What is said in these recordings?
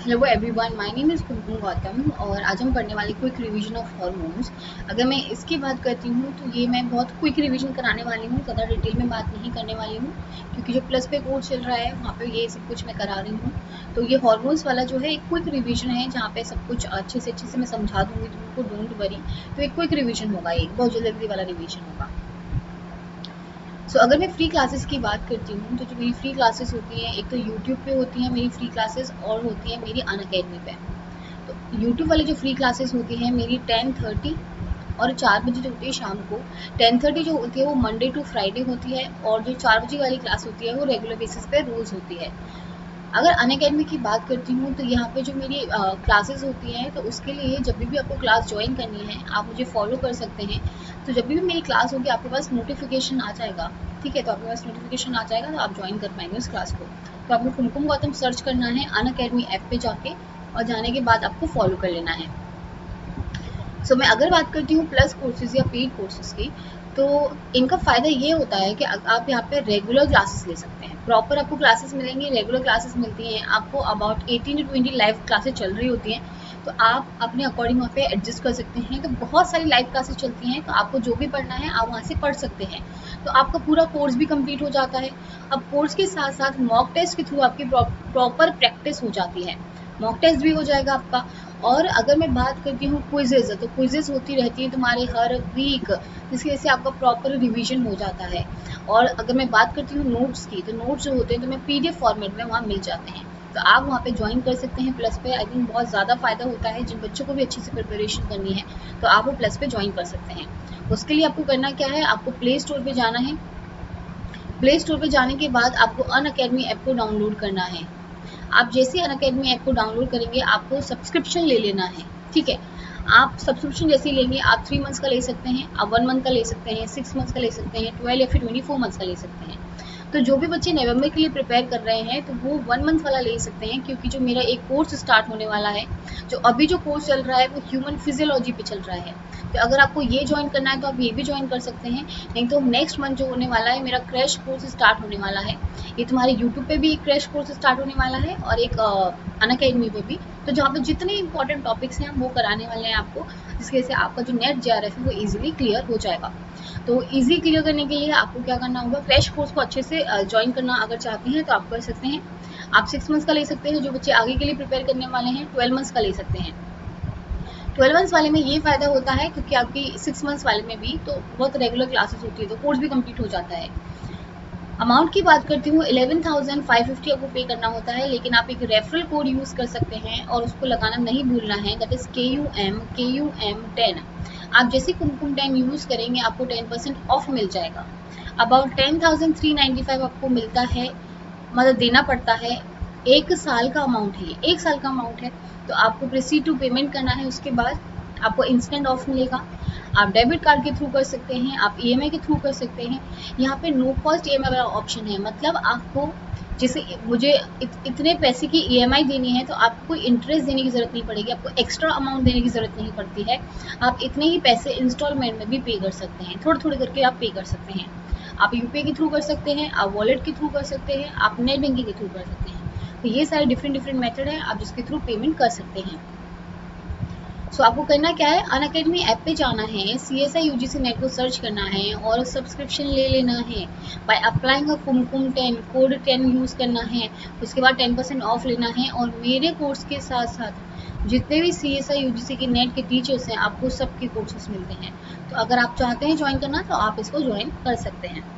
Hello everyone, my name is Kumkum Gautam और आज हम पढ़ने वाले क्विक रिवीजन ऑफ हॉर्मोन्स। अगर मैं इसकी बात करती हूँ तो ये मैं बहुत क्विक रिवीजन कराने वाली हूँ, ज़्यादा डिटेल में बात नहीं करने वाली हूँ क्योंकि जो प्लस पे कोर्स चल रहा है वहाँ पे ये सब कुछ मैं करा रही हूँ। तो ये हॉर्मोन्स वाला जो है एक क्विक रिवीजन है जहाँ पे सब कुछ अच्छे से मैं समझा दूँगी तुमको, डोंट वरी। तो एक क्विक रिवीजन होगा, एक बहुत जल्दी वाला रिवीजन होगा। अगर मैं फ्री क्लासेस की बात करती हूँ तो जो मेरी फ्री क्लासेस होती हैं, एक तो यूट्यूब पे होती हैं मेरी फ्री क्लासेस और होती हैं मेरी अनअकैडमी पे। तो यूट्यूब वाली जो फ्री क्लासेस होती हैं मेरी 10:30 और 4 बजे जो होती है शाम को। 10:30 जो होती है वो मंडे टू फ्राइडे होती है और जो 4 बजे वाली क्लास होती है वो रेगुलर बेसिस पे रोज़ होती है। अगर अनअकैडमी की बात करती हूँ तो यहाँ पे जो मेरी क्लासेस होती हैं तो उसके लिए जब भी आपको क्लास ज्वाइन करनी है आप मुझे फॉलो कर सकते हैं। तो जब भी मेरी क्लास होगी आपके पास नोटिफिकेशन आ जाएगा, ठीक है? तो आपके पास नोटिफिकेशन आ जाएगा तो आप ज्वाइन कर पाएंगे उस क्लास को। तो आपको कुमकुम गौतम सर्च करना है अनअकैडमी ऐप पे जाके और जाने के बाद आपको फॉलो कर लेना है। मैं अगर बात करती हूँ प्लस कोर्सेज या पेड कोर्सेज की, तो इनका फ़ायदा ये होता है कि आप यहाँ पे रेगुलर क्लासेस ले सकते हैं। प्रॉपर आपको क्लासेस मिलेंगी, रेगुलर क्लासेस मिलती हैं आपको। अबाउट 18 to 20 लाइव क्लासेस चल रही होती हैं, तो आप अपने अकॉर्डिंग वहाँ पे एडजस्ट कर सकते हैं। तो बहुत सारी लाइव क्लासेस चलती हैं, तो आपको जो भी पढ़ना है आप वहाँ से पढ़ सकते हैं। तो आपका पूरा कोर्स भी कंप्लीट हो जाता है। अब कोर्स के साथ साथ मॉक टेस्ट के थ्रू आपकी प्रॉपर प्रैक्टिस हो जाती है। मॉक टेस्ट भी हो जाएगा आपका। और अगर मैं बात करती हूँ क्विजेज, तो क्विजेज होती रहती है तुम्हारे हर वीक, जिसकी वजह से आपका प्रॉपर रिवीजन हो जाता है। और अगर मैं बात करती हूँ नोट्स की, तो नोट्स जो होते हैं तुम्हें पीडीएफ फॉर्मेट में वहाँ मिल जाते हैं। तो आप वहाँ पे ज्वाइन कर सकते हैं प्लस पे। आई थिंक बहुत ज़्यादा फ़ायदा होता है जिन बच्चों को भी अच्छी से प्रिपरेशन करनी है, तो आप वो प्लस पे ज्वाइन कर सकते हैं। उसके लिए आपको करना क्या है, आपको प्ले स्टोर पे जाना है। प्ले स्टोर पे जाने के बाद आपको अनअकैडमी ऐप को डाउनलोड करना है। आप जैसे अनअकैडमी ऐप को डाउनलोड करेंगे आपको सब्सक्रिप्शन ले लेना है, ठीक है? आप सब्सक्रिप्शन जैसे ही लेंगे, आप 3 मंथ्स का ले सकते हैं, आप 1 मंथ का ले सकते हैं, 6 मंथ्स का ले सकते हैं, 12 या फिर 24 मंथ्स का ले सकते हैं। तो जो भी बच्चे नवंबर के लिए प्रिपेयर कर रहे हैं तो वो 1 मंथ वाला ले सकते हैं, क्योंकि जो मेरा एक कोर्स स्टार्ट होने वाला है, जो अभी जो कोर्स चल रहा है वो ह्यूमन फिजियोलॉजी पे चल रहा है। तो अगर आपको ये ज्वाइन करना है तो आप ये भी ज्वाइन कर सकते हैं। नहीं तो नेक्स्ट मंथ जो होने वाला है मेरा क्रैश कोर्स स्टार्ट होने वाला है। ये तुम्हारे यूट्यूब पे भी एक क्रैश कोर्स स्टार्ट होने वाला है और एक अनअकैडमी पे भी। तो जहाँ पे जितने इंपॉर्टेंट टॉपिक्स हैं हम वो कराने वाले हैं आपको, जिसकी वजह से आपका जो नेट जेआरएफ है वो इजीली क्लियर हो जाएगा। तो इजी क्लियर करने के लिए आपको क्या करना होगा, क्रैश कोर्स को अच्छे से ज्वाइन करना अगर चाहते हैं तो आप कर सकते हैं। आप 6 मंथ्स का ले सकते हैं, जो बच्चे आगे के लिए प्रिपेयर करने वाले हैं 12 मंथ्स का ले सकते हैं। 12 मंथ्स वाले में ये फ़ायदा होता है क्योंकि आपकी 6 मंथ्स वाले में भी तो बहुत रेगुलर क्लासेस होती है, तो कोर्स भी कंप्लीट हो जाता है। अमाउंट की बात करती हूँ, 11,550 आपको पे करना होता है, लेकिन आप एक रेफरल कोड यूज़ कर सकते हैं और उसको लगाना नहीं भूलना है, दैट इज़ KUM 10। आप जैसे कुमकुम 10 यूज़ करेंगे आपको 10% ऑफ मिल जाएगा। अबाउट 10,395 आपको मिलता है, मतलब देना पड़ता है। 1 साल का अमाउंट है ये, 1 साल का अमाउंट है। तो आपको प्रोसीड टू पेमेंट करना है, उसके बाद आपको इंस्टेंट ऑफ मिलेगा। आप डेबिट कार्ड के थ्रू कर सकते हैं, आप ईएमआई के थ्रू कर सकते हैं। यहाँ पे नो कॉस्ट ईएमआई वाला ऑप्शन है, मतलब आपको जैसे मुझे इतने पैसे की ईएमआई देनी है तो आपको कोई इंटरेस्ट देने की ज़रूरत नहीं पड़ेगी, आपको एक्स्ट्रा अमाउंट देने की ज़रूरत नहीं पड़ती है। आप इतने ही पैसे इंस्टॉलमेंट में भी पे कर सकते हैं, थोड़े थोड़े करके आप पे कर सकते हैं। आप यूपीआई के थ्रू कर सकते हैं, आप वॉलेट के थ्रू कर सकते हैं, आप नेट बैंकिंग के थ्रू कर सकते हैं। तो ये सारे डिफरेंट मेथड हैं आप जिसके थ्रू पेमेंट कर सकते हैं। आपको करना क्या है, अनअकैडमी ऐप पे जाना है, CSI UGC नेट को सर्च करना है और सब्सक्रिप्शन ले लेना है। By applying a Kumkum 10 code 10 use करना है। उसके बाद 10% ऑफ लेना है और मेरे कोर्स के साथ साथ जितने भी CSI UGC के नेट के टीचर्स हैं आपको सबके कोर्सेज मिलते हैं। तो अगर आप चाहते हैं ज्वाइन करना तो आप इसको ज्वाइन कर सकते हैं।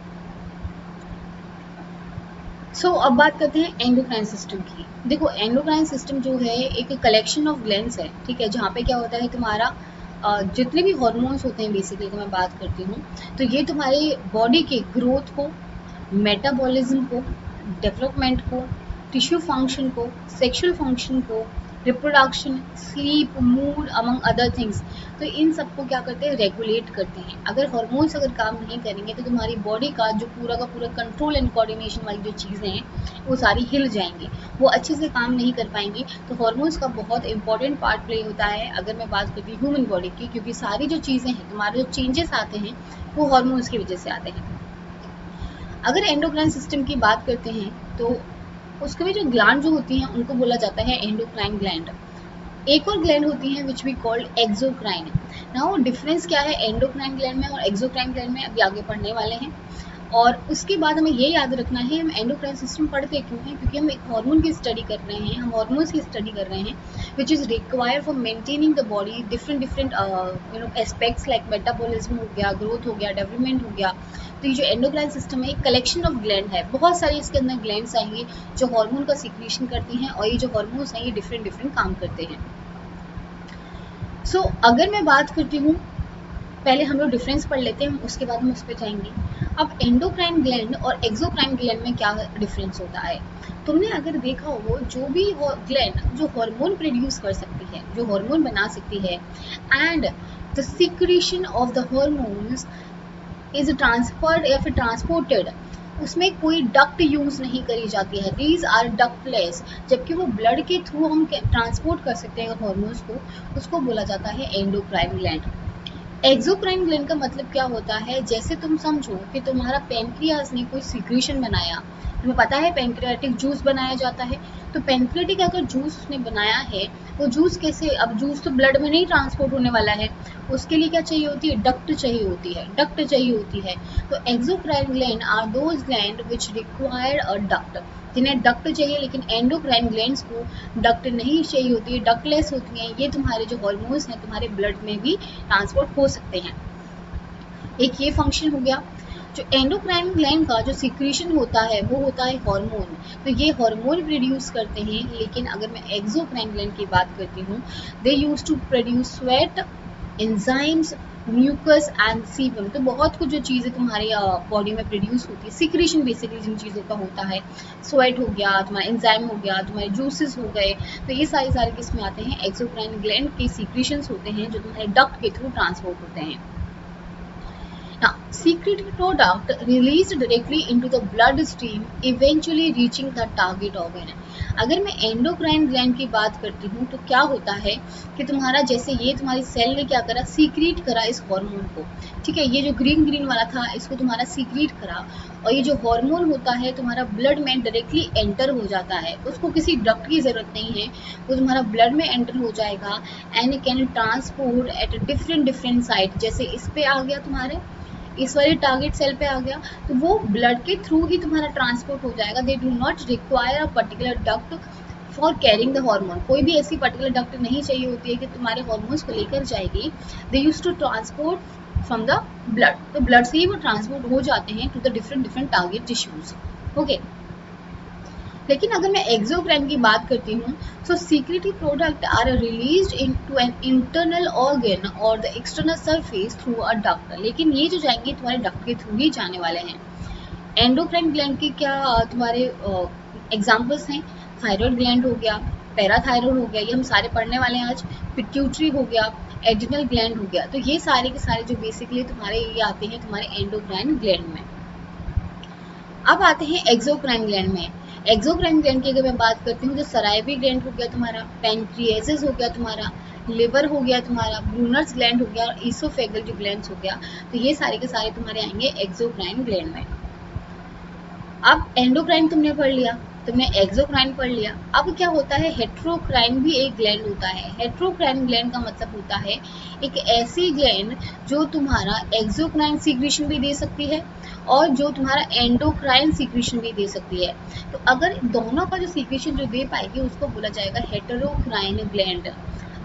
अब बात करते हैं एंडोक्राइन सिस्टम की। देखो, एंडोक्राइन सिस्टम जो है एक कलेक्शन ऑफ ग्लैंड्स है, ठीक है? जहाँ पे क्या होता है, तुम्हारा जितने भी हॉर्मोन्स होते हैं बेसिकली, तो मैं बात करती हूँ, तो ये तुम्हारे बॉडी के ग्रोथ को, मेटाबॉलिज्म को, डेवलपमेंट को, टिश्यू फंक्शन को, सेक्सुअल फंक्शन को, reproduction, sleep, mood among other things, तो इन सबको क्या करते हैं, रेगुलेट करते हैं। अगर हॉर्मोन्स अगर काम नहीं करेंगे तो तुम्हारी बॉडी का पूरा कंट्रोल एंड कोऑर्डिनेशन वाली जो चीज़ें हैं वो सारी हिल जाएंगी, वो अच्छे से काम नहीं कर पाएंगी। तो हॉर्मोन्स का बहुत इंपॉर्टेंट पार्ट प्ले होता है अगर मैं बात करती हूँ ह्यूमन बॉडी की, क्योंकि सारी जो चीज़ें हैं, तुम्हारे जो चेंजेस आते हैं वो हॉर्मोन्स की वजह से आते हैं। अगर एंडोक्राइन सिस्टम की बात करते हैं तो उसके भी जो ग्लैंड जो होती हैं उनको बोला जाता है एंडोक्राइन ग्लैंड। एक और ग्लैंड होती है which we called exocrine. Now difference क्या है एंडोक्राइन ग्लैंड में और एक्सोक्राइन ग्लैंड में अभी आगे पढ़ने वाले हैं। और उसके बाद हमें ये याद रखना है हम एंडोक्राइन सिस्टम पढ़ते क्यों हैं, क्योंकि हम एक हार्मोन की स्टडी कर रहे हैं, हम हार्मोन्स की स्टडी कर रहे हैं which is required for maintaining the body different different aspects like metabolism हो गया, ग्रोथ हो गया, डेवलपमेंट हो गया। तो ये जो एंडोक्राइन सिस्टम है एक कलेक्शन ऑफ ग्लैंड है, बहुत सारी इसके अंदर ग्लैंड्स आएंगे जो हार्मोन का सिक्रीशन करती हैं और ये जो हार्मोन्स हैं ये डिफरेंट डिफरेंट काम करते हैं। सो अगर मैं बात करती हूँ, पहले हम लोग डिफरेंस पढ़ लेते हैं, उसके बाद हम उस पर जाएंगे। अब एंडोक्राइन ग्लैंड और एक्सोक्राइन ग्लैंड में क्या डिफरेंस होता है। तुमने अगर देखा हो जो भी ग्लैंड जो हार्मोन प्रोड्यूस कर सकती है, जो हार्मोन बना सकती है, and the secretion of the hormones is transferred या फिर ट्रांसपोर्टेड, उसमें कोई डक्ट यूज नहीं करी जाती है, दीज आर डक्टलेस। जबकि वो ब्लड के थ्रू हम ट्रांसपोर्ट कर सकते हैं हार्मोन्स को, उसको बोला जाता है एंडोक्राइन ग्लैंड। एक्सोक्राइन ग्लैंड का मतलब क्या होता है, जैसे तुम समझो कि तुम्हारा पेनक्रियास ने कोई सिक्रीशन बनाया, तुम्हें पता है पेनक्रियाटिक जूस बनाया जाता है, तो पेनक्रियाटिक अगर जूस उसने बनाया है, वो जूस कैसे, अब जूस तो ब्लड में नहीं ट्रांसपोर्ट होने वाला है, उसके लिए क्या चाहिए होती है, डक्ट चाहिए होती है, डक्ट चाहिए होती है। तो exocrine gland are those gland which require a duct, जिन्हें डक्ट चाहिए, लेकिन एंडोक्राइन ग्लैंड्स को डक्ट नहीं चाहिए होती है, डक्टलेस होती हैं, ये तुम्हारे जो हार्मोन्स हैं तुम्हारे ब्लड में भी ट्रांसपोर्ट हो सकते हैं। एक ये फंक्शन हो गया। जो एंडोक्राइन ग्लैंड का जो सिक्रीशन होता है वो होता है हार्मोन, तो ये हार्मोन प्रोड्यूस करते हैं। लेकिन अगर मैं एक्सोक्राइन ग्लैंड की बात करती हूँ, they use to produce sweat, enzymes, mucus and sebum. तो बहुत कुछ जो चीज़ें तुम्हारी बॉडी में प्रोड्यूस होती है, सिक्रीशन बेसिकली जिन चीज़ों का होता है, स्वेट हो गया, तुम्हारा एंजाइम हो गया, तुम्हारे जूसेस हो गए, तो ये सारे किसमें आते हैं, एक्सोक्राइन ग्लैंड के सिक्रीशंस होते हैं जो तुम्हारे डक्ट के थ्रू ट्रांसपोर्ट होते हैं। Now, secreted product released directly into the bloodstream, eventually reaching the target organ. अगर मैं एंडोक्राइन ग्लैंड की बात करती हूँ तो क्या होता है कि तुम्हारा जैसे ये तुम्हारी सेल ने क्या करा, सीक्रेट करा इस हार्मोन को, ठीक है, ये जो ग्रीन ग्रीन वाला था इसको तुम्हारा सीक्रेट करा, और ये जो हार्मोन होता है तुम्हारा ब्लड में डायरेक्टली एंटर हो जाता है, उसको किसी डक्ट की ज़रूरत नहीं है, वो तुम्हारा ब्लड में एंटर हो जाएगा and can transport at different different site. जैसे इस पे आ गया तुम्हारे, इस वाले टारगेट सेल पे आ गया, तो वो ब्लड के थ्रू ही तुम्हारा ट्रांसपोर्ट हो जाएगा। They do not require a particular duct for carrying the hormone, कोई भी ऐसी पर्टिकुलर डक्ट नहीं चाहिए होती है कि तुम्हारे हार्मोन्स को लेकर जाएगी। They use to transport from the blood, तो ब्लड से ही वो ट्रांसपोर्ट हो जाते हैं to the different different target tissues. Okay, लेकिन अगर मैं एक्सोक्राइन की बात करती हूँ, so secretory product are released into an internal organ और the external surface through a duct. लेकिन ये जो जाएंगे तुम्हारे डक्ट के थ्रू ही जाने वाले हैं। एंडोक्राइन ग्लैंड के क्या तुम्हारे एग्जाम्पल्स हैं, थायराइड ग्लैंड हो गया, पैराथायराइड हो गया, ये हम सारे पढ़ने वाले हैं आज, पिट्यूटरी हो गया, एड्रिनल ग्लैंड हो गया, तो ये सारे के सारे जो बेसिकली तुम्हारे ये आते हैं तुम्हारे एंडोक्राइन ग्लैंड में। अब आते हैं एक्सोक्राइन ग्लैंड में। एक्सोक्राइन ग्लैंड की अगर मैं बात करती हूँ तो सराइवी ग्लैंड हो गया तुम्हारा, पैनक्रियासिस हो गया तुम्हारा, लिवर हो गया तुम्हारा, ब्रूनर्स ग्लैंड हो गया और ईसोफेगल जो ग्लैंड्स हो गया, तो ये सारे के सारे तुम्हारे आएंगे एक्सोक्राइन ग्लैंड में। अब एंडोक्राइन तुमने पढ़ लिया, तुमने एक्सोक्राइन पढ़ लिया, अब क्या होता है, हेट्रोक्राइन भी एक ग्लैंड होता है। हेट्रोक्राइन ग्लैंड का मतलब होता है एक ऐसी ग्लैंड जो तुम्हारा एक्सोक्राइन सीक्रेशन भी दे सकती है और जो तुम्हारा एंडोक्राइन सीक्रेशन भी दे सकती है। तो अगर दोनों का जो सीक्रेशन जो दे पाएगी उसको बोला जाएगा हेटेरोक्राइन ग्लैंड।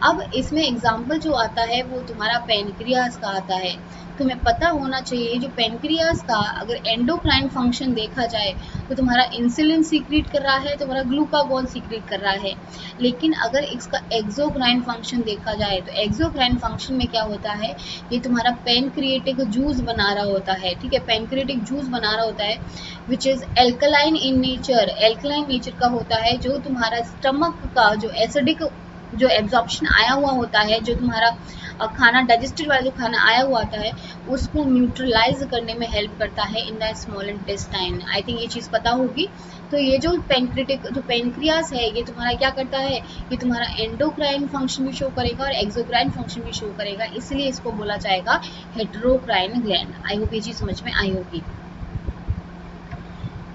अब इसमें एग्जाम्पल जो आता है वो तुम्हारा पेनक्रियास का आता है। तुम्हें पता होना चाहिए जो पेनक्रियास का अगर एंडोक्राइन फंक्शन देखा जाए तो तुम्हारा इंसुलिन सीक्रेट कर रहा है, तुम्हारा ग्लूकागॉन सीक्रेट कर रहा है। लेकिन अगर इसका एक्सोक्राइन फंक्शन देखा जाए तो एक्सोक्राइन फंक्शन में क्या होता है, ये तुम्हारा पेनक्रिएटिक जूस बना रहा होता है, ठीक है, पेनक्रिएटिक जूस बना रहा होता है which is alkaline in nature, alkaline nature का होता है, जो तुम्हारा स्टमक का जो एसिडिक जो एब्जॉर्प्शन आया हुआ होता है, जो तुम्हारा खाना डाइजेस्टेड वाला जो खाना आया हुआ आता है उसको न्यूट्रलाइज करने में हेल्प करता है in the small intestine. I think ये चीज़ पता होगी। तो ये जो पेनक्रिएटिक जो पेनक्रियास है ये तुम्हारा क्या करता है, ये तुम्हारा एंडोक्राइन फंक्शन भी शो करेगा और एक्सोक्राइन फंक्शन भी शो करेगा, इसलिए इसको बोला जाएगा हेटेरोक्राइन ग्लैंड। आई होप ये चीज़ समझ में आई होगी।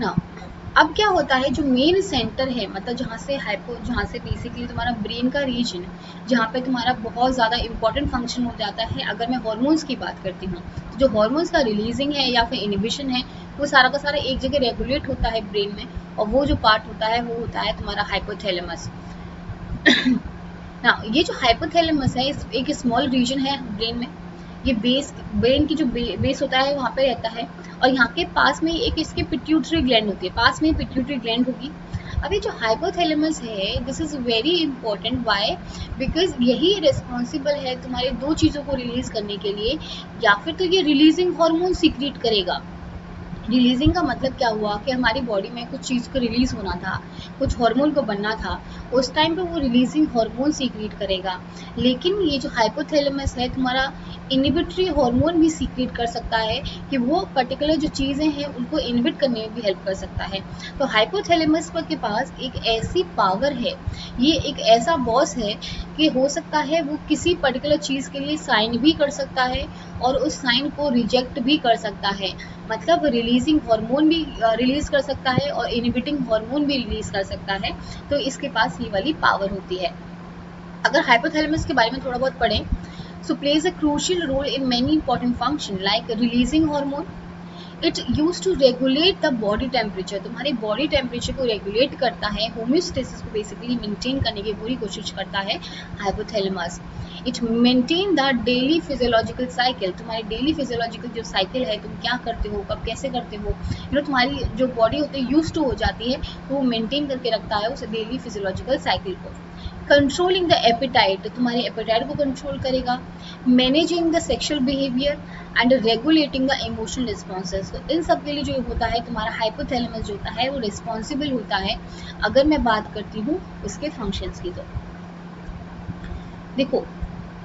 नाउ अब क्या होता है, जो मेन सेंटर है, मतलब जहाँ से बेसिकली तुम्हारा ब्रेन का रीजन, जहाँ पे तुम्हारा बहुत ज़्यादा इंपॉर्टेंट फंक्शन हो जाता है, अगर मैं हार्मोन्स की बात करती हूँ, तो जो हार्मोन्स का रिलीजिंग है या फिर इनिबिशन है, वो सारा का सारा एक जगह रेगुलेट होता है ब्रेन में, और वो जो पार्ट होता है वो होता है तुम्हारा हाइपोथैलेमस। ना ये जो हाइपोथैलेमस है, एक स्मॉल रीजन है ब्रेन में, ये ब्रेन की जो बेस होता है वहाँ पे रहता है, और यहाँ के पास में एक इसके पिट्यूटरी ग्लैंड होती है, पास में पिट्यूटरी ग्लैंड होगी। अब ये जो हाइपोथैलेमस है, this is very important, why, because यही रिस्पॉन्सिबल है तुम्हारे दो चीज़ों को रिलीज करने के लिए, या फिर तो ये रिलीजिंग हार्मोन सीक्रेट करेगा। रिलीजिंग का मतलब क्या हुआ कि हमारी बॉडी में कुछ चीज़ को रिलीज होना था, कुछ हार्मोन को बनना था, उस टाइम पे वो रिलीजिंग हार्मोन सीक्रेट करेगा। लेकिन ये जो हाइपोथैलेमस है तुम्हारा इनिबिटरी हार्मोन भी सीक्रेट कर सकता है, कि वो पर्टिकुलर जो चीज़ें हैं उनको इनिबिट करने में भी हेल्प कर सकता है। तो हाइपोथैलेमस के पास एक ऐसी पावर है, ये एक ऐसा बॉस है, कि हो सकता है वो किसी पर्टिकुलर चीज़ के लिए साइन भी कर सकता है और उस साइन को रिजेक्ट भी कर सकता है। मतलब रिलीजिंग हार्मोन भी रिलीज कर सकता है और इनिबिटिंग हार्मोन भी रिलीज कर सकता है। तो इसके पास ये वाली पावर होती है। अगर हाइपोथैलेमस के बारे में थोड़ा बहुत पढ़ें, so plays a crucial role in many important function like releasing hormone. It use to regulate the body temperature, तुम्हारे बॉडी टेम्परेचर को रेगुलेट करता है, होम्योस्टेसिस को बेसिकली मेंटेन करने की पूरी कोशिश करता है hypothalamus. It maintain the daily physiological cycle, तुम्हारी डेली फिजियोलॉजिकल जो साइकिल है, तुम क्या करते हो, कब कैसे करते हो, तुम्हारी जो बॉडी होती है यूज टू हो जाती है, तो वो मेंटेन करके रखता है उस डेली फिजियोलॉजिकल साइकिल को। कंट्रोलिंग द एपेटाइट, तुम्हारे एपेटाइट को कंट्रोल करेगा। Managing the sexual behaviour and regulating the emotional responses, तो इन सब के लिए जो होता है तुम्हारा हाइपोथैलेमस जो होता है वो रिस्पॉन्सिबल होता है। अगर मैं बात करती हूँ इसके फंक्शंस की, तो देखो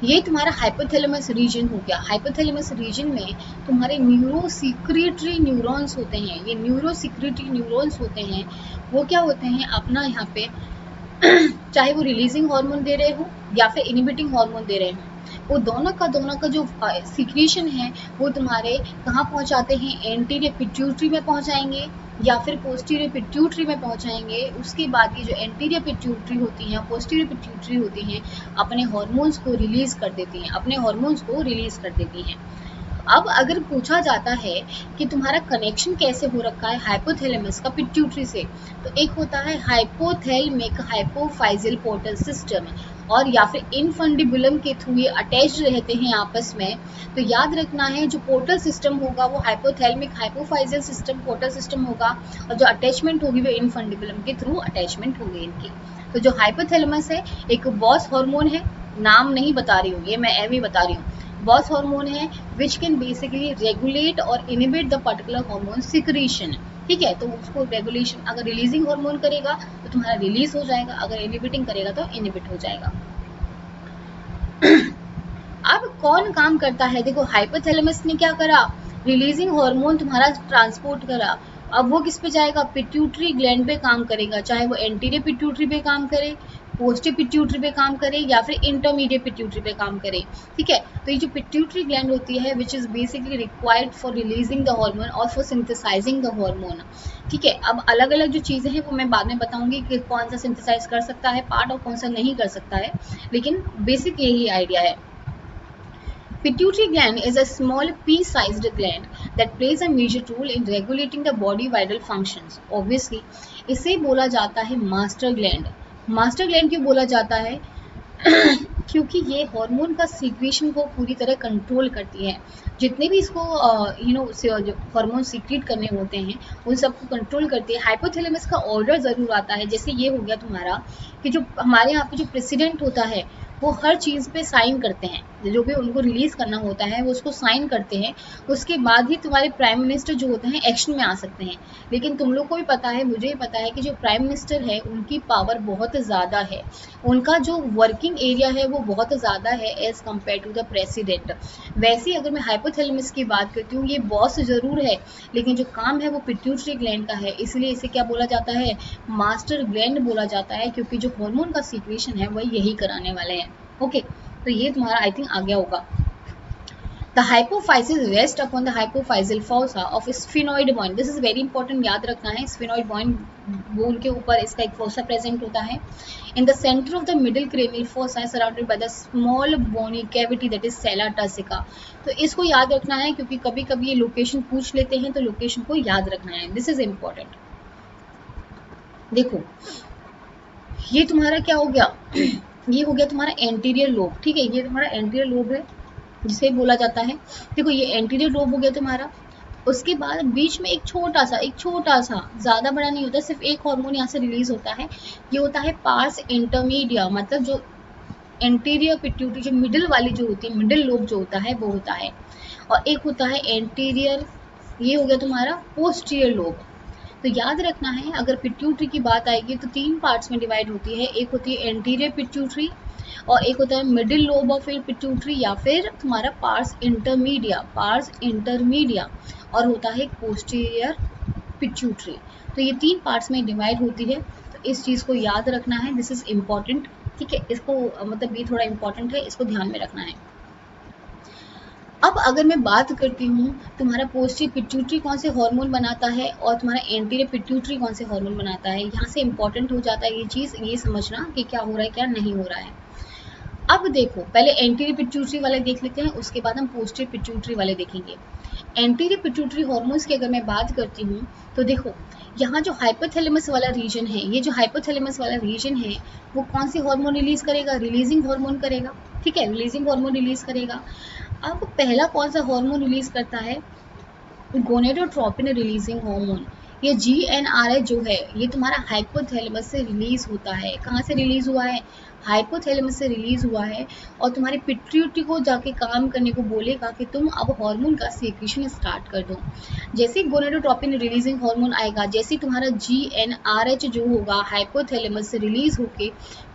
ये तुम्हारा हाइपोथैलेमस रीजन हो गया। हाइपोथैलेमस रीजन में तुम्हारे न्यूरोसिक्रेटरी न्यूरॉन्स होते हैं, ये न्यूरोसिक्रेटरी न्यूरॉन्स होते हैं, वो क्या होते हैं अपना यहाँ पे चाहे वो रिलीजिंग हार्मोन दे रहे हो या फिर इनिबिटिंग हार्मोन दे रहे हो, वो दोनों का जो सीक्रेशन है वो तुम्हारे कहाँ पहुँचाते हैं, एंटीरियर पिट्यूटरी में पहुँचाएंगे या फिर पोस्टीरियर पिट्यूटरी में पहुँचाएंगे। उसके बाद ये जो एंटीरियर पिट्यूटरी होती हैं, पोस्टीरियर पिट्यूटरी होती हैं, अपने हार्मोन्स को रिलीज कर देती हैं, अपने हार्मोन्स को रिलीज कर देती हैं। अब अगर पूछा जाता है कि तुम्हारा कनेक्शन कैसे हो रखा है हाइपोथैलेमस का पिट्यूटरी से, तो एक होता है हाइपोथैलेमिक हाइपोफाइजियल पोर्टल सिस्टम, और या फिर इनफंडिबुलम के थ्रू ये अटैच्ड रहते हैं आपस में। तो याद रखना है जो पोर्टल सिस्टम होगा वो hypothalamic hypophyseal system portal system होगा, और जो अटैचमेंट होगी वो इनफंडिबुलम के थ्रू अटैचमेंट होगी इनकी। तो जो हाइपोथैलेमस है एक बॉस हार्मोन है, नाम नहीं बता रही हूँ, ये मैं एम ही बता रही हूँ, बॉस हार्मोन है विच कैन बेसिकली रेगुलेट और inhibit the particular hormone secretion. ठीक है, तो उसको रेगुलेशन अगर रिलीजिंग हार्मोन करेगा तो तुम्हारा रिलीज हो जाएगा, अगर इनिबिटिंग करेगा तो इनिबिट हो जाएगा। अब कौन काम करता है, देखो हाइपोथैलेमस ने क्या करा, रिलीजिंग हार्मोन तुम्हारा ट्रांसपोर्ट करा। अब वो किस पे जाएगा, पिट्यूटरी ग्लैंड पे काम करेगा, चाहे वो एंटीरियर पिट्यूटरी पे काम करे, पोस्टीरियर पिट्यूटरी पे काम करे या फिर इंटरमीडिएट पिट्यूटरी पे काम करे। ठीक है, तो ये जो पिट्यूटरी ग्लैंड होती है which is basically required for releasing the hormone और फॉर सिंथेसाइजिंग द हार्मोन। ठीक है, अब अलग अलग जो चीज़ें हैं वो मैं बाद में बताऊंगी कि कौन सा सिंथेसाइज कर सकता है पार्ट और कौन सा नहीं कर सकता है, लेकिन बेसिक यही आइडिया है। Pituitary gland is a small pea-sized gland that plays a major role in regulating the body vital functions. Obviously, इसे बोला जाता है मास्टर ग्लैंड। मास्टर ग्लैंड क्यों बोला जाता है क्योंकि ये हार्मोन का सीक्रेशन को पूरी तरह कंट्रोल करती है। जितने भी इसको जो हार्मोन सीक्रेट करने होते हैं उन सबको कंट्रोल करती है। हाइपोथैलेमस का ऑर्डर ज़रूर आता है, जैसे ये हो गया तुम्हारा कि जो हमारे यहाँ पे जो प्रेसिडेंट होता है वो हर चीज़ पे साइन करते हैं, जो भी उनको रिलीज करना होता है वो उसको साइन करते हैं, उसके बाद ही तुम्हारे प्राइम मिनिस्टर जो होते हैं एक्शन में आ सकते हैं। लेकिन तुम लोग को भी पता है, मुझे भी पता है कि जो प्राइम मिनिस्टर है उनकी पावर बहुत ज़्यादा है, उनका जो वर्किंग एरिया है वो बहुत ज़्यादा है as compare to the president. वैसे अगर मैं हाइपोथैलेमस की बात करती हूँ, ये बॉस ज़रूर है लेकिन जो काम है वो पिट्यूटरी ग्लैंड का है, इसलिए इसे क्या बोला जाता है, मास्टर ग्लैंड बोला जाता है, क्योंकि जो हार्मोन का सीक्रेशन है वही यही कराने वाले हैं। ओके, तो ये तुम्हारा आई थिंक आ गया होगा। The hypophysis rests upon the hypophyseal fossa of sphenoid bone. This is very important, याद रखना है. Sphenoid bone बोन के ऊपर इसका एक fossa present होता है. In the center of the middle cranial fossa is surrounded by the small bony cavity that is sella turcica. तो इसको याद रखना है क्योंकि कभी कभी ये लोकेशन पूछ लेते हैं, तो लोकेशन को याद रखना है. This is important. देखो ये तुम्हारा क्या हो गया, ये हो गया तुम्हारा एंटीरियर लोब. ठीक है, ये तुम्हारा एंटीरियर लोब है जिसे बोला जाता है. देखो ये एंटीरियर लोब हो गया तुम्हारा. उसके बाद बीच में एक छोटा सा ज़्यादा बड़ा नहीं होता, सिर्फ एक हार्मोन यहाँ से रिलीज होता है. ये होता है पार्स इंटरमीडिया, मतलब जो एंटीरियर पिट्यूटरी, जो मिडिल वाली जो होती है, मिडिल लोब जो होता है वो होता है. और एक होता है एंटीरियर, ये हो गया तुम्हारा पोस्टीरियर लोब. तो याद रखना है, अगर पिट्यूटरी की बात आएगी तो 3 पार्ट्स में डिवाइड होती है. एक होती है एंटीरियर पिट्यूटरी, और एक होता है मिडिल लोब ऑफ पिट्यूटरी, या फिर तुम्हारा पार्स इंटरमीडिया, और होता है पोस्टीरियर पिट्यूटरी. तो ये 3 पार्ट्स में डिवाइड होती है. तो इस चीज़ को याद रखना है. This is important. ठीक है, इसको मतलब ये थोड़ा इम्पॉर्टेंट है, इसको ध्यान में रखना है. अब अगर मैं बात करती हूँ तुम्हारा पोस्टीरियर पिट्यूटरी कौन से हार्मोन बनाता है और तुम्हारा एंटीरियर पिट्यूटरी कौन से हार्मोन बनाता है, यहाँ से इम्पॉर्टेंट हो जाता है ये चीज़, ये समझना कि क्या हो रहा है क्या नहीं हो रहा है. अब देखो पहले एंटीरियर पिट्यूटरी वाले देख लेते हैं, उसके बाद हम पोस्टीरियर पिट्यूटरी वाले देखेंगे. एंटीरियर पिट्यूटरी हार्मोन्स की अगर मैं बात करती हूँ तो देखो यहाँ जो हाइपोथैलेमस वाला रीजन है, ये जो हाइपोथैलेमस वाला रीजन है वो कौन सी हार्मोन रिलीज करेगा, रिलीजिंग हार्मोन करेगा. ठीक है, रिलीजिंग हार्मोन रिलीज करेगा. अब पहला कौन सा हार्मोन रिलीज करता है, गोनेडोट्रोपिन रिलीजिंग हार्मोन. ये GnRH जो है ये तुम्हारा हाइपोथैलेमस से रिलीज होता है. कहाँ से रिलीज हुआ है, हाइपोथैलेमस से रिलीज हुआ है. और तुम्हारी पिट्यूटरी को जाके काम करने को बोलेगा कि तुम अब हार्मोन का सीक्रेशन स्टार्ट कर दो. जैसे गोनेडोट्रोपिन रिलीजिंग हार्मोन आएगा, जैसे तुम्हारा GnRH जो होगा हाइपोथैलेमस से रिलीज होके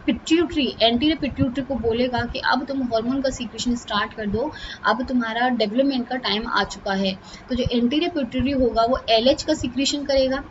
पिट्यूटरी, एंटीरियर पिट्यूटरी को बोलेगा कि अब तुम हार्मोन का सीक्रेशन स्टार्ट कर दो, अब तुम्हारा डेवलपमेंट का टाइम आ चुका है. तो जो एंटीरियर पिट्यूटरी होगा वो LH का सीक्रेशन करेगा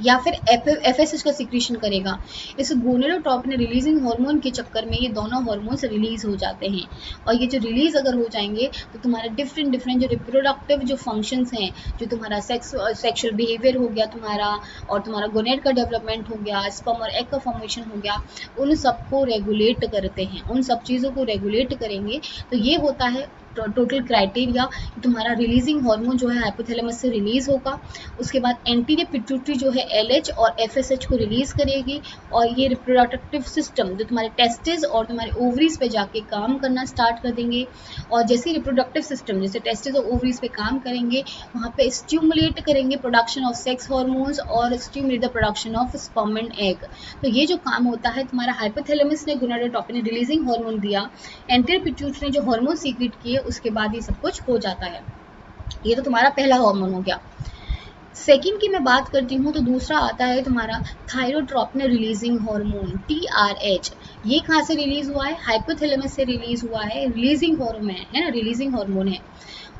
या फिर FSH का सिक्रीशन करेगा. इस गोनेडोट्रोपिन रिलीजिंग हार्मोन के चक्कर में ये दोनों हार्मोन्स रिलीज हो जाते हैं. और ये जो रिलीज अगर हो जाएंगे तो तुम्हारे डिफरेंट जो रिप्रोडक्टिव जो फंक्शंस हैं, जो तुम्हारा सेक्सुअल बिहेवियर हो गया तुम्हारा, और तुम्हारा गोनेड का डेवलपमेंट हो गया, स्पर्म और एग का फॉर्मेशन हो गया, उन सबको रेगुलेट करते हैं, उन सब चीज़ों को रेगुलेट करेंगे. तो ये होता है टोटल क्राइटेरिया. तुम्हारा रिलीजिंग हार्मोन जो है हाइपोथैलेमस से रिलीज होगा. उसके बाद एंटीरियर पिट्यूटरी जो है LH और FSH को रिलीज करेगी, और ये रिप्रोडक्टिव सिस्टम जो तुम्हारे टेस्टिस और तुम्हारे ओवरीज पे जाके काम करना स्टार्ट कर देंगे. और जैसे रिप्रोडक्टिव सिस्टम जैसे टेस्टिस और ओवरीज पे काम करेंगे, वहाँ पे स्टिमुलेट करेंगे प्रोडक्शन ऑफ सेक्स हार्मोन्स और stimulate the production of sperm and egg. तो ये जो काम होता है तुम्हारा हाइपोथैलेमस ने गोनेडोट्रोपिन रिलीजिंग हार्मोन दिया, एंटीरियर पिट्यूटरी ने जो हार्मोन सीक्रेट किए, उसके बाद ये सब कुछ हो जाता है. ये तो तुम्हारा पहला हार्मोन हो गया. सेकंड की मैं बात करती हूँ तो दूसरा आता है तुम्हारा थायरोट्रोपिन रिलीजिंग हार्मोन TRH. ये कहाँ से रिलीज हुआ है, हाइपोथैलेमस से रिलीज हुआ है. रिलीजिंग हार्मोन है ना, रिलीजिंग हार्मोन है.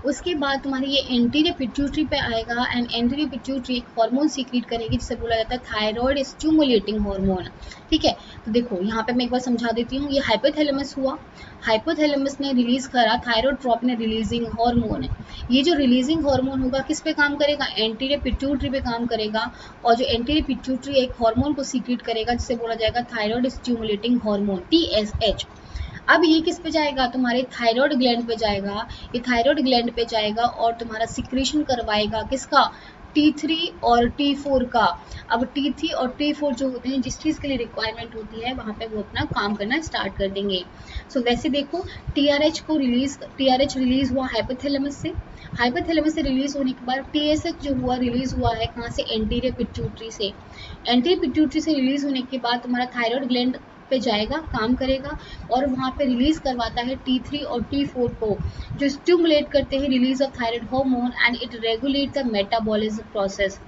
उसके बाद तुम्हारी ये एंटीरियर पिट्यूटरी पे आएगा, एंड एंटीरियर पिट्यूटरी एक हार्मोन सीक्रेट करेगी जिसे बोला जाता है थायराइड स्टिमुलेटिंग हार्मोन. ठीक है, तो देखो यहाँ पे मैं एक बार समझा देती हूँ. ये हाइपोथैलेमस हुआ, हाइपोथैलेमस ने रिलीज करा थायरोट्रोपिन रिलीजिंग हार्मोन. ये जो रिलीजिंग हार्मोन होगा किस पे काम करेगा, एंटीरियर पिट्यूटरी पे काम करेगा. और जो एंटीरियर पिट्यूटरी एक हार्मोन को सीक्रेट करेगा जिसे बोला जाएगा थायराइड स्टिमुलेटिंग हार्मोन TSH. अब ये किस पे जाएगा, तुम्हारे थायराइड ग्लैंड पे जाएगा. ये थायराइड ग्लैंड पे जाएगा और तुम्हारा सिक्रेशन करवाएगा किसका, T3 और T4 का. अब T3 और T4 जो होते हैं जिस चीज़ के लिए रिक्वायरमेंट होती है वहाँ पे वो अपना काम करना स्टार्ट कर देंगे. सो वैसे देखो TRH रिलीज हुआ हाइपोथैलेमस से. हाइपोथैलेमस से रिलीज होने के बाद TSH जो हुआ रिलीज हुआ है कहाँ से, एंटीरियर पिट्यूटरी से. एंटीरियर पिट्यूटरी से रिलीज होने के बाद तुम्हारा थायराइड ग्लैंड पे जाएगा, काम करेगा, और वहाँ पे रिलीज करवाता है T3 और T4 को, जो स्टिमुलेट करते हैं release of thyroid hormone and it regulate the metabolism process.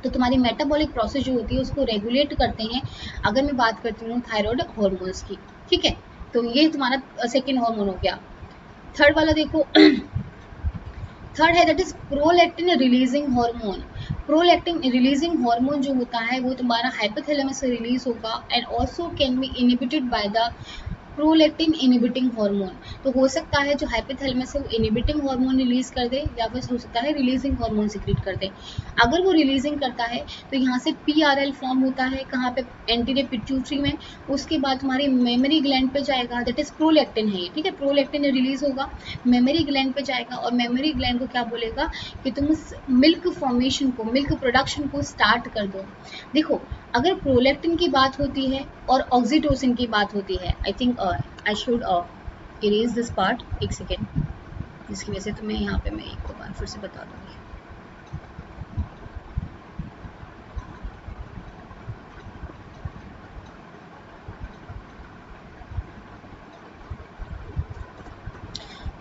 तो तुम्हारी मेटाबॉलिक प्रोसेस जो होती है उसको रेगुलेट करते हैं. अगर मैं बात करती हूँ थायराइड हार्मोन्स की, ठीक है, तो ये तुम्हारा सेकेंड हार्मोन हो गया. थर्ड वाला देखो थर्ड है that is prolactin releasing hormone. Prolactin releasing hormone जो होता है वो तुम्हारा हाइपोथैलेमस से रिलीज होगा and also can be inhibited by the prolactin inhibiting hormone. तो हो सकता है जो हाइपोथैलेमस है वो इनहिबिटिंग हार्मोन रिलीज कर दे, या फिर हो सकता है रिलीजिंग हार्मोन सिक्रीट कर दे। अगर वो रिलीजिंग करता है तो यहाँ से PRL फॉर्म होता है, कहाँ पे, एंटीरियर पिट्यूटरी में। उसके बाद तुम्हारी मेमोरी ग्लैंड पे जाएगा, दैट इज प्रोलैक्टिन है ये, ठीक है। प्रोलैक्टिन रिलीज होगा, मेमोरी ग्लैंड पे जाएगा, और मेमोरी ग्लैंड को क्या बोलेगा कि तुम मिल्क फॉर्मेशन को, मिल्क प्रोडक्शन को स्टार्ट कर दो। देखो, अगर प्रोलैक्टिन की बात होती है और ऑक्सीटोसिन की बात होती है, आई think I should erase this part, एक सेकेंड, जिसकी वजह से तुम्हें यहाँ पे मैं एक बार फिर से बता दूंगी।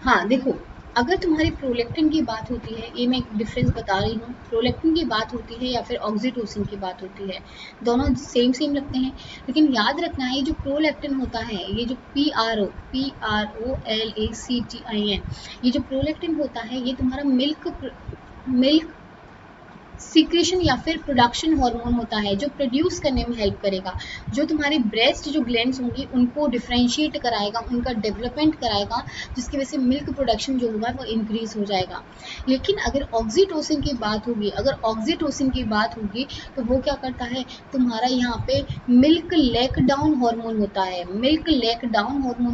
हाँ देखो, अगर तुम्हारी प्रोलैक्टिन की बात होती है, ये मैं एक डिफरेंस बता रही हूँ, प्रोलैक्टिन की बात होती है या फिर ऑक्सीटोसिन की बात होती है, दोनों सेम सेम लगते हैं। लेकिन याद रखना है, ये जो प्रोलैक्टिन होता है, ये जो PROLACTIN, ये जो प्रोलैक्टिन होता है, ये तुम्हारा मिल्क सीक्रेशन या फिर प्रोडक्शन हार्मोन होता है, जो प्रोड्यूस करने में हेल्प करेगा, जो तुम्हारी ब्रेस्ट जो ग्लैंड्स होंगी उनको डिफ्रेंशिएट कराएगा, उनका डेवलपमेंट कराएगा, जिसकी वजह से मिल्क प्रोडक्शन जो होगा वो इंक्रीज हो जाएगा। लेकिन अगर ऑक्सीटोसिन की बात होगी, तो वो क्या करता है, तुम्हारा यहाँ पे मिल्क लेक डाउन हार्मोन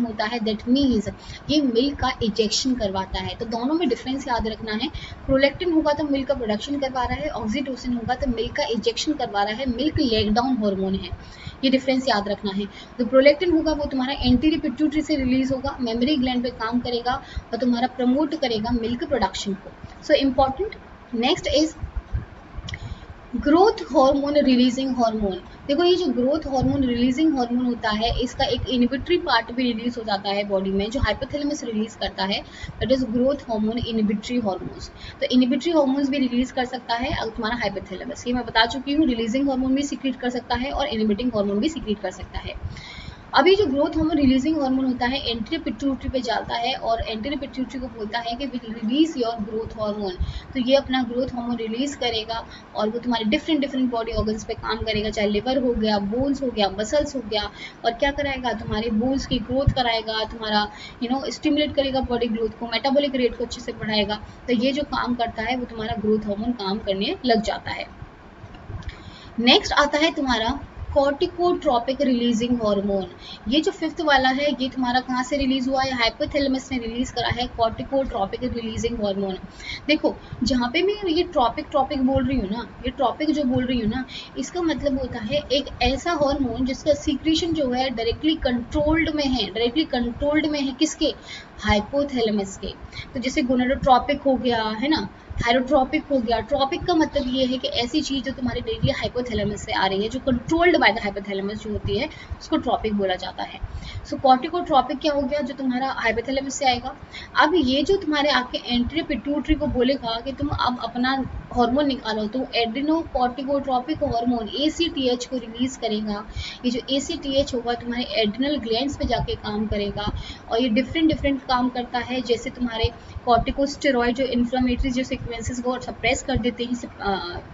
होता है, दैट मीन्स ये मिल्क का इजेक्शन करवाता है। तो दोनों में डिफरेंस याद रखना है, प्रोलैक्टिन होगा तो मिल्क का प्रोडक्शन करवा रहा है, ऑक्सीटोसिन होगा तो मिल्क का इंजेक्शन करवा रहा है, मिल्क लेग डाउन हार्मोन है, ये डिफरेंस याद रखना है। तो प्रोलैक्टिन होगा वो तुम्हारा एंटीरियर पिट्यूटरी से रिलीज होगा, मेमोरी ग्लैंड पे काम करेगा और तुम्हारा प्रमोट करेगा मिल्क प्रोडक्शन को। So important. Next is growth hormone releasing hormone. देखो, ये जो ग्रोथ हार्मोन रिलीजिंग हार्मोन होता है, इसका एक इनहिबिटरी पार्ट भी रिलीज हो जाता है बॉडी में, जो हाइपोथैलेमस रिलीज करता है, that is growth hormone inhibitory hormones. तो इनहिबिटरी हार्मोन्स भी रिलीज कर सकता है अगर तुम्हारा हाइपोथैलेमस, ये मैं बता चुकी हूँ, रिलीजिंग हार्मोन भी सीक्रेट कर सकता है और इनहिबिटिंग हार्मोन भी सीक्रेट कर सकता है। अभी जो ग्रोथ हार्मोन रिलीजिंग हार्मोन होता है, एंटीरियर पिट्यूटरी पे जाता है और एंटीरियर पिट्यूटरी को बोलता है कि रिलीज योर ग्रोथ हार्मोन। तो ये अपना ग्रोथ हार्मोन रिलीज करेगा और वो तुम्हारे डिफरेंट बॉडी ऑर्गन्स पे काम करेगा, चाहे लिवर हो गया, बोन्स हो गया, मसल्स हो गया, और क्या कराएगा, तुम्हारे बोन्स की ग्रोथ कराएगा, तुम्हारा स्टिमुलेट करेगा बॉडी ग्रोथ को, मेटाबॉलिक रेट को अच्छे से बढ़ाएगा। तो ये जो काम करता है वो तुम्हारा ग्रोथ हार्मोन काम करने लग जाता है। नेक्स्ट आता है तुम्हारा कॉर्टिकोट्रोपिक रिलीजिंग हार्मोन। ये जो फिफ्थ वाला है, ये तुम्हारा कहाँ से रिलीज हुआ है, हाइपोथैलेमस ने रिलीज करा है कॉर्टिकोट्रोपिक रिलीजिंग हार्मोन। देखो, जहाँ पे मैं ये ट्रॉपिक बोल रही हूँ ना, ये ट्रॉपिक जो बोल रही हूँ ना, इसका मतलब होता है एक ऐसा हार्मोन जिसका सीक्रेशन जो है डायरेक्टली कंट्रोल्ड में है, किसके, हाइपोथैलेमस के। तो जैसे गोनाडोट्रोपिक हो गया है ना, थायरोट्रॉपिक हो गया। ट्रॉपिक का मतलब ये है कि ऐसी चीज जो तुम्हारे डेली हाइपोथैलेमस से आ रही है, जो कंट्रोल्ड बाय द हाइपोथैलेमस जो होती है, उसको ट्रॉपिक बोला जाता है। सो कॉर्टिकोट्रॉपिक क्या हो गया, जो तुम्हारा हाइपोथैलेमस से आएगा। अब ये जो तुम्हारे आपके एंटीरियर पिट्यूटरी को बोलेगा कि तुम अब अपना हार्मोन निकालो, तो एड्रिनोकॉर्टिकोट्रॉपिक हार्मोन ACTH को रिलीज करेगा। ये जो ACTH होगा तुम्हारे एड्रिनल ग्लैंड्स पे जाके काम करेगा, और ये डिफरेंट काम करता है। जैसे तुम्हारे कॉर्टिकोस्टेरॉइड जो इन्फ्लेमेटरी जो सीक्वेंसेस को सप्रेस कर देते हैं,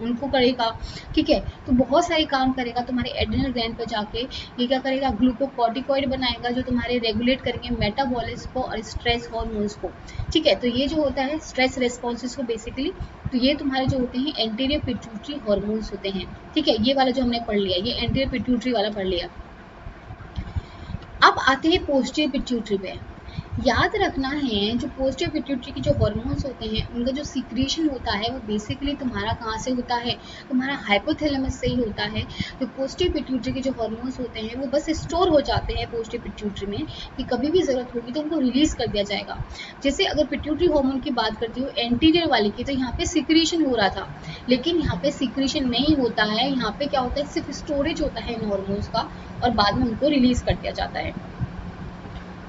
उनको करेगा, ठीक है। तो बहुत सारे काम करेगा तुम्हारे एड्रिनल ग्लैंड पे जाके। ये क्या करेगा, ग्लूकोकॉर्टिकॉइड बनाएगा जो तुम्हारे रेगुलेट करेंगे मेटाबॉलिज्म को और स्ट्रेस हार्मोन्स को, ठीक है। तो ये जो होता है स्ट्रेस रेस्पॉन्सेस को बेसिकली, तो ये तुम्हारे जो होते हैं एंटीरियर पिट्यूटरी हार्मोन्स होते हैं, ठीक है। ये वाला जो हमने पढ़ लिया, ये एंटीरियर पिट्यूटरी वाला पढ़ लिया। अब आते हैं पोस्टीरियर पिट्यूटरी पे। याद रखना है, जो पोस्टीरियर पिट्यूटरी की जो हार्मोन्स होते हैं, उनका जो सीक्रेशन होता है वो बेसिकली तुम्हारा कहाँ से होता है, तुम्हारा हाइपोथैलेमस से ही होता है। तो पोस्टीरियर पिट्यूटरी के जो हार्मोन्स होते हैं वो बस स्टोर हो जाते हैं पोस्टीरियर पिट्यूटरी में, कि कभी भी जरूरत होगी तो उनको रिलीज कर दिया जाएगा। जैसे अगर पिट्यूटरी हार्मोन की बात करती हूँ एंटीरियर वाले की, तो यहाँ पे सीक्रेशन हो रहा था, लेकिन यहाँ पे सीक्रेशन नहीं होता है, यहाँ पे क्या होता है, सिर्फ स्टोरेज होता है इन हार्मोन्स का, और बाद में उनको रिलीज कर दिया जाता है।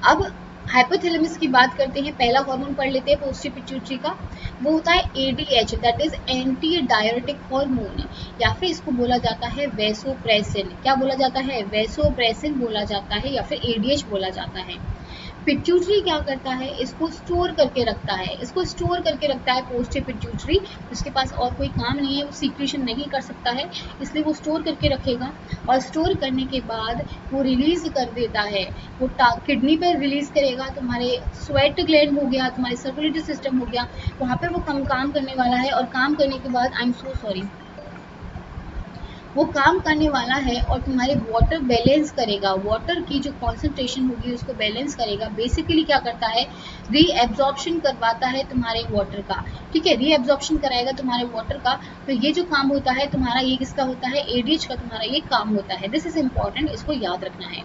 अब हाइपोथैलेमस की बात करते हैं, पहला हार्मोन पढ़ लेते हैं पोस्टीरियर पिट्यूटरी का, वो होता है ADH, that is anti diuretic hormone, या फिर इसको बोला जाता है वैसोप्रेसिन। क्या बोला जाता है, वैसोप्रेसिन बोला जाता है, या फिर ADH बोला जाता है। पिट्यूटरी क्या करता है, इसको स्टोर करके रखता है, इसको स्टोर करके रखता है पोस्ट पिट्यूटरी। उसके पास और कोई काम नहीं है, वो सीक्रेशन नहीं कर सकता है, इसलिए वो स्टोर करके रखेगा। और स्टोर करने के बाद वो रिलीज कर देता है, वो किडनी पर रिलीज करेगा, तुम्हारे स्वेट ग्लैंड हो गया, तुम्हारे सर्कुलेटरी सिस्टम हो गया, वहाँ पे वो काम करने वाला है। और काम करने के बाद आई एम सो सॉरी, वो काम करने वाला है और तुम्हारे वाटर बैलेंस करेगा, वाटर की जो कॉन्सेंट्रेशन होगी उसको बैलेंस करेगा। बेसिकली क्या करता है, रीएब्जॉर्प्शन करवाता है तुम्हारे वाटर का, ठीक है, रीएब्जॉर्प्शन कराएगा तुम्हारे वाटर का। तो ये जो काम होता है तुम्हारा, ये किसका होता है, एडीएच का तुम्हारा ये काम होता है। दिस इज इम्पॉर्टेंट, इसको याद रखना है।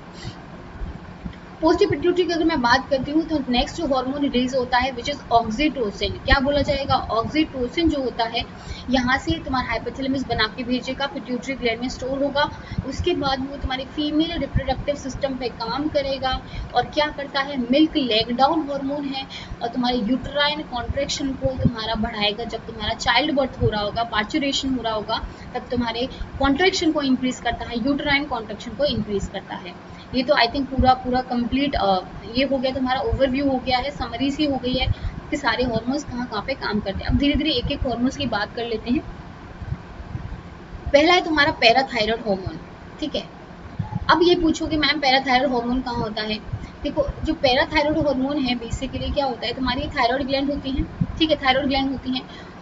पोस्ट पिट्यूटरी की अगर मैं बात करती हूँ तो नेक्स्ट जो हार्मोन रिलीज होता है विच इज ऑक्सीटोसिन। क्या बोला जाएगा, ऑक्सीटोसिन जो होता है यहाँ से तुम्हारा हाइपोथैलेमस बना के भेजेगा, पिट्यूटरी ग्लैंड में स्टोर होगा। उसके बाद वो तुम्हारे फीमेल रिप्रोडक्टिव सिस्टम पे काम करेगा और क्या करता है, मिल्क लेग डाउन हार्मोन है और तुम्हारे यूट्राइन कॉन्ट्रैक्शन को तुम्हारा बढ़ाएगा। जब तुम्हारा चाइल्ड बर्थ हो रहा होगा, पार्चुरेशन हो रहा होगा, तब तुम्हारे कॉन्ट्रैक्शन को इंक्रीज करता है, यूट्राइन कॉन्ट्रैक्शन को इंक्रीज करता है। ये तो आई थिंक पूरा कंप्लीट ये हो गया, तुम्हारा ओवरव्यू हो गया है, समरी सी हो गई है कि सारे हार्मोन्स कहाँ पे काम करते हैं। अब धीरे धीरे एक एक हार्मोन्स की बात कर लेते हैं। पहला है तुम्हारा पैराथायरॉयड हार्मोन, ठीक है। अब ये पूछोगे मैम पैराथायरॉयड हार्मोन कहाँ होता है। देखो जो पैराथायरॉयड हार्मोन है बेसिकली क्या होता है, तुम्हारी थायराइड ग्लैंड होती है, ठीक है, थायराइड ग्लैंड होती है,